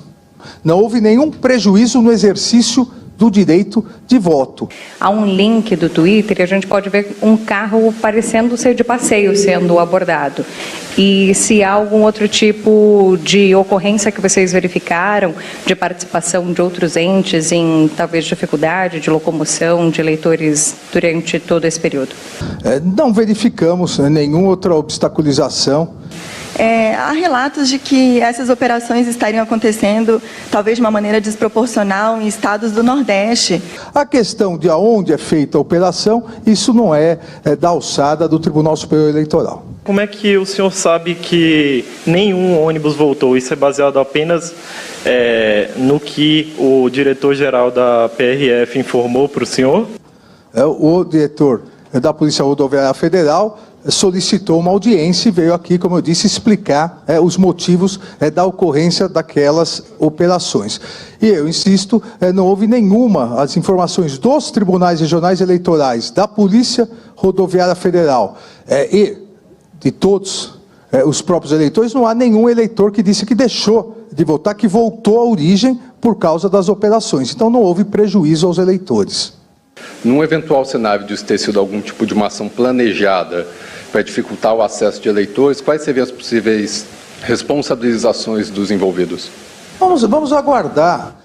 Não houve nenhum prejuízo no exercício do direito de voto. Há um link do Twitter e a gente pode ver um carro parecendo ser de passeio sendo abordado. E se há algum outro tipo de ocorrência que vocês verificaram, de participação de outros entes em talvez dificuldade de locomoção de eleitores durante todo esse período? Não verificamos nenhuma outra obstaculização. Há relatos de que essas operações estariam acontecendo, talvez de uma maneira desproporcional, em estados do Nordeste. A questão de aonde é feita a operação, isso não é da alçada do Tribunal Superior Eleitoral. Como é que o senhor sabe que nenhum ônibus voltou? Isso é baseado apenas no que o diretor-geral da PRF informou para o senhor? O diretor da Polícia Rodoviária Federal solicitou uma audiência e veio aqui, como eu disse, explicar os motivos da ocorrência daquelas operações. E eu insisto, não houve nenhuma, as informações dos tribunais regionais eleitorais, da Polícia Rodoviária Federal e de todos os próprios eleitores, não há nenhum eleitor que disse que deixou de votar, que voltou à origem por causa das operações. Então não houve prejuízo aos eleitores. Num eventual cenário de ter sido algum tipo de uma ação planejada para dificultar o acesso de eleitores, quais seriam as possíveis responsabilizações dos envolvidos? Vamos aguardar.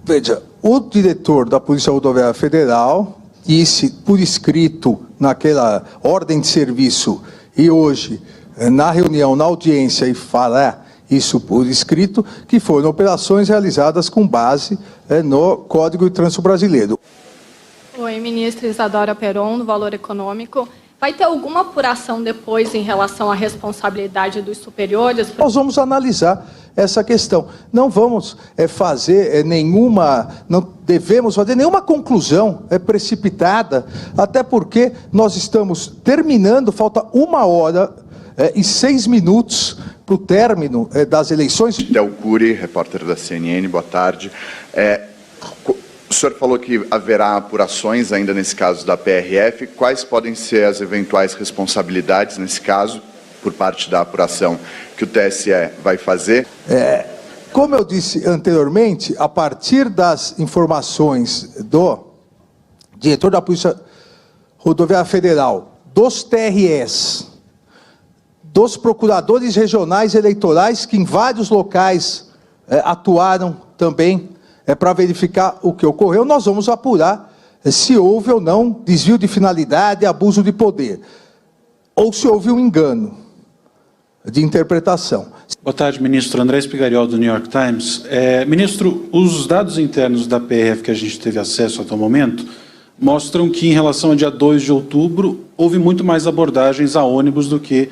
Veja, o diretor da Polícia Rodoviária Federal disse por escrito naquela ordem de serviço e hoje na reunião, na audiência, e falar isso por escrito, que foram operações realizadas com base no Código de Trânsito Brasileiro. Oi, ministra Isadora Peron, do Valor Econômico. Vai ter alguma apuração depois em relação à responsabilidade dos superiores? Nós vamos analisar essa questão. Não vamos fazer não devemos fazer nenhuma conclusão precipitada, até porque nós estamos terminando, falta 1h06 para o término das eleições. Del Curi, repórter da CNN, boa tarde. O senhor falou que haverá apurações ainda nesse caso da PRF. Quais podem ser as eventuais responsabilidades nesse caso, por parte da apuração que o TSE vai fazer? Como eu disse anteriormente, a partir das informações do diretor da Polícia Rodoviária Federal, dos TREs, dos procuradores regionais eleitorais, que em vários locais atuaram também para verificar o que ocorreu, nós vamos apurar se houve ou não desvio de finalidade, abuso de poder, ou se houve um engano de interpretação. Boa tarde, ministro. André Spigariol, do New York Times. Ministro, os dados internos da PRF que a gente teve acesso até o momento mostram que, em relação ao dia 2 de outubro, houve muito mais abordagens a ônibus do que...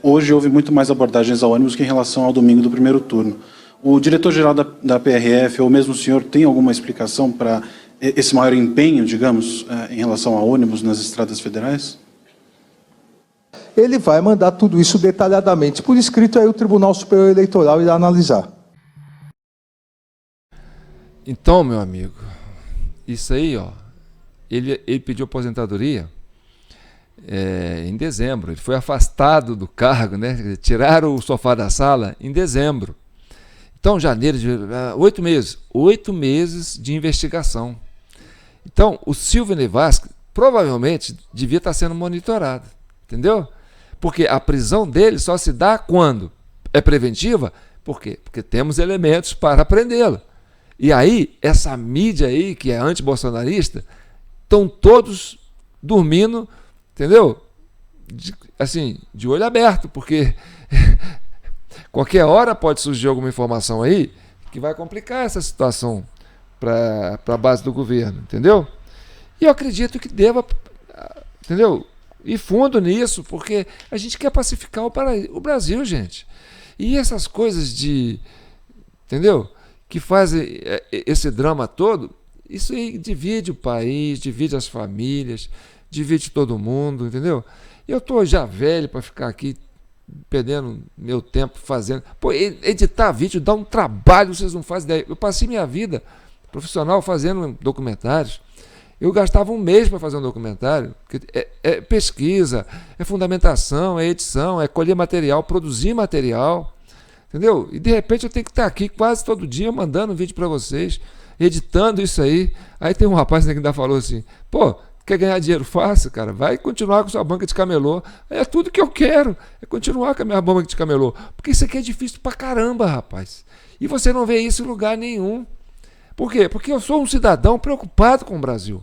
hoje houve muito mais abordagens a ônibus que em relação ao domingo do primeiro turno. O diretor-geral da PRF, ou mesmo o senhor, tem alguma explicação para esse maior empenho, digamos, em relação a ônibus nas estradas federais? Ele vai mandar tudo isso detalhadamente por escrito, aí o Tribunal Superior Eleitoral irá analisar. Então, meu amigo, isso aí, ó, ele pediu aposentadoria em dezembro. Ele foi afastado do cargo, né? Tiraram o sofá da sala em dezembro. Então, janeiro, 8 meses. 8 meses de investigação. Então, o Silvio Nevasque provavelmente devia estar sendo monitorado. Entendeu? Porque a prisão dele só se dá quando é preventiva. Por quê? Porque temos elementos para prendê-lo. E aí, essa mídia aí, que é antibolsonarista, estão todos dormindo, entendeu? De olho aberto, porque qualquer hora pode surgir alguma informação aí que vai complicar essa situação para a base do governo, entendeu? E eu acredito que deva, entendeu? Ir fundo nisso, porque a gente quer pacificar o Brasil, gente. E essas coisas entendeu? Que fazem esse drama todo, isso aí divide o país, divide as famílias, divide todo mundo, entendeu? Eu estou já velho para ficar aqui perdendo meu tempo fazendo. Pô, editar vídeo dá um trabalho, vocês não fazem ideia. Eu passei minha vida profissional fazendo documentários. Eu gastava um mês para fazer um documentário. É pesquisa, é fundamentação, é edição, é colher material, produzir material. Entendeu? E de repente eu tenho que estar aqui quase todo dia mandando vídeo para vocês, editando isso aí. Aí tem um rapaz que ainda falou assim: pô, quer ganhar dinheiro fácil, cara? Vai continuar com sua banca de camelô. É tudo que eu quero, é continuar com a minha banca de camelô. Porque isso aqui é difícil pra caramba, rapaz. E você não vê isso em lugar nenhum. Por quê? Porque eu sou um cidadão preocupado com o Brasil.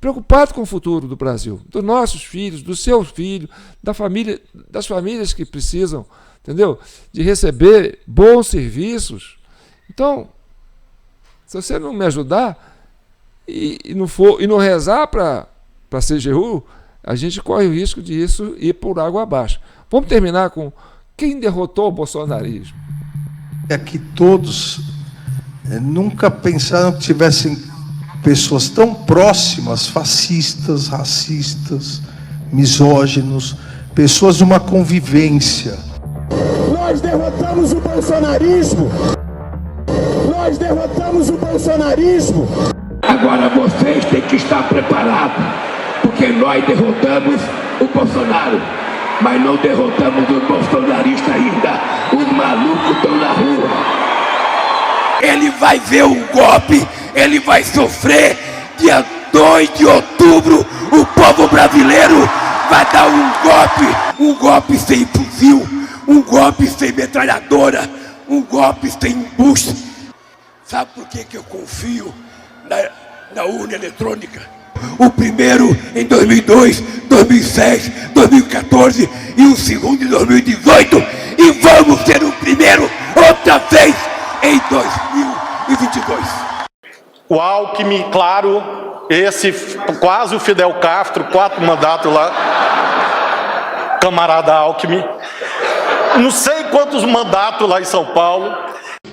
Preocupado com o futuro do Brasil. Dos nossos filhos, dos seus filhos, das famílias que precisam, entendeu? De receber bons serviços. Então, se você não me ajudar e não rezar para a CGU, a gente corre o risco de isso ir por água abaixo. Vamos terminar com quem derrotou o bolsonarismo. É que todos nunca pensaram que tivessem pessoas tão próximas, fascistas, racistas, misóginos, pessoas de uma convivência. Nós derrotamos o bolsonarismo! Nós derrotamos o bolsonarismo! Agora vocês têm que estar preparados, porque nós derrotamos o Bolsonaro, mas não derrotamos os bolsonaristas ainda. Os malucos estão na rua. Ele vai ver um golpe, ele vai sofrer. Dia 2 de outubro, o povo brasileiro vai dar um golpe sem fuzil, um golpe sem metralhadora, um golpe sem embuste. Sabe por que eu confio na urna eletrônica? O primeiro em 2002, 2006, 2014 e o segundo em 2018. E vamos ter um primeiro outra vez em 2022. O Alckmin, claro, esse quase o Fidel Castro, 4 mandatos lá, camarada Alckmin. Não sei quantos mandatos lá em São Paulo.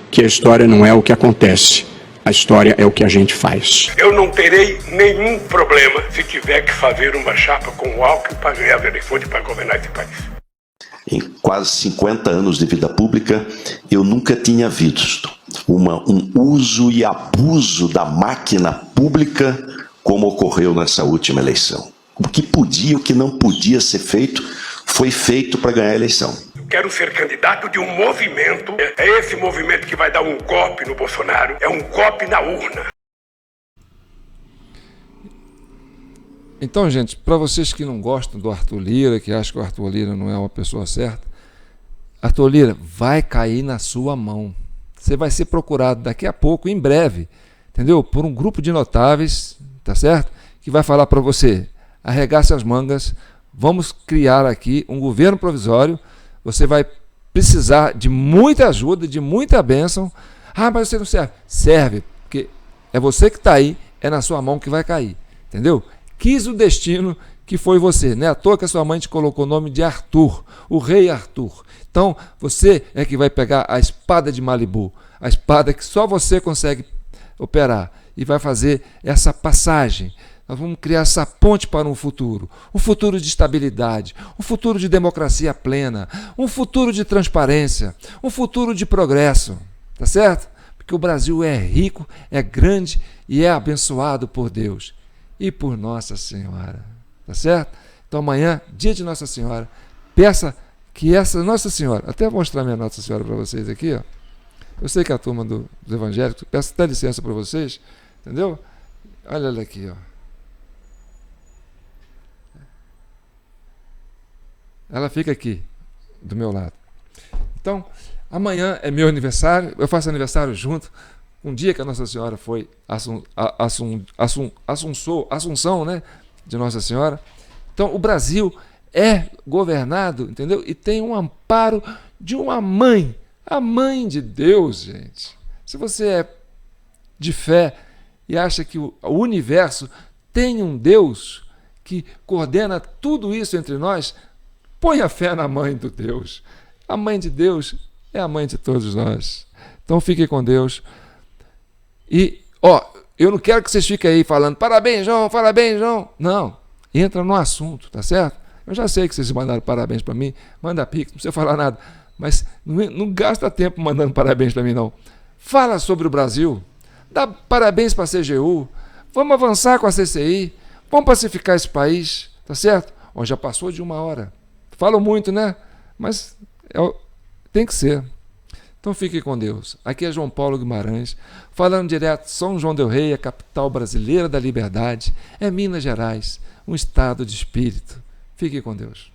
Que a história não é o que acontece, a história é o que a gente faz. Eu não terei nenhum problema se tiver que fazer uma chapa com o Alckmin para ganhar a eleição para governar esse país. Em quase 50 anos de vida pública, eu nunca tinha visto um uso e abuso da máquina pública como ocorreu nessa última eleição. O que podia e o que não podia ser feito foi feito para ganhar a eleição. Eu quero ser candidato de um movimento, é esse movimento que vai dar um golpe no Bolsonaro, é um golpe na urna. Então, gente, para vocês que não gostam do Arthur Lira, que acham que o Arthur Lira não é uma pessoa certa, Arthur Lira vai cair na sua mão. Você vai ser procurado daqui a pouco, em breve, entendeu? Por um grupo de notáveis, tá certo? Que vai falar para você, arregace as mangas, vamos criar aqui um governo provisório, você vai precisar de muita ajuda, de muita bênção. Ah, mas você não serve. Serve, porque é você que está aí, é na sua mão que vai cair, entendeu? Quis o destino que foi você. Não é à toa que a sua mãe te colocou o nome de Arthur, o rei Arthur. Então, você é que vai pegar a espada de Malibu, a espada que só você consegue operar, e vai fazer essa passagem. Nós vamos criar essa ponte para um futuro de estabilidade, um futuro de democracia plena, um futuro de transparência, um futuro de progresso, tá certo? Porque o Brasil é rico, é grande e é abençoado por Deus e por Nossa Senhora, tá certo? Então amanhã, dia de Nossa Senhora, peça que essa Nossa Senhora, até vou mostrar minha Nossa Senhora para vocês aqui, ó. Eu sei que a turma dos evangélicos, peço até licença para vocês, entendeu? Olha ela aqui, ó. Ela fica aqui, do meu lado. Então, amanhã é meu aniversário, eu faço aniversário junto, um dia que a Nossa Senhora foi Assunção, né, de Nossa Senhora. Então, o Brasil é governado, entendeu? E tem um amparo de uma mãe, a mãe de Deus, gente. Se você é de fé e acha que o universo tem um Deus que coordena tudo isso entre nós, põe a fé na mãe do Deus. A mãe de Deus é a mãe de todos nós. Então fiquem com Deus. E, eu não quero que vocês fiquem aí falando parabéns, João, parabéns, João. Não, entra no assunto, tá certo? Eu já sei que vocês mandaram parabéns para mim, manda pix, não precisa falar nada. Mas não gasta tempo mandando parabéns para mim, não. Fala sobre o Brasil, dá parabéns para a CGU, vamos avançar com a CCI, vamos pacificar esse país, tá certo? Já passou de 1 hora. Falo muito, né? Mas tem que ser. Então fique com Deus. Aqui é João Paulo Guimarães, falando direto de São João del Rei, a capital brasileira da liberdade. É Minas Gerais, um estado de espírito. Fique com Deus.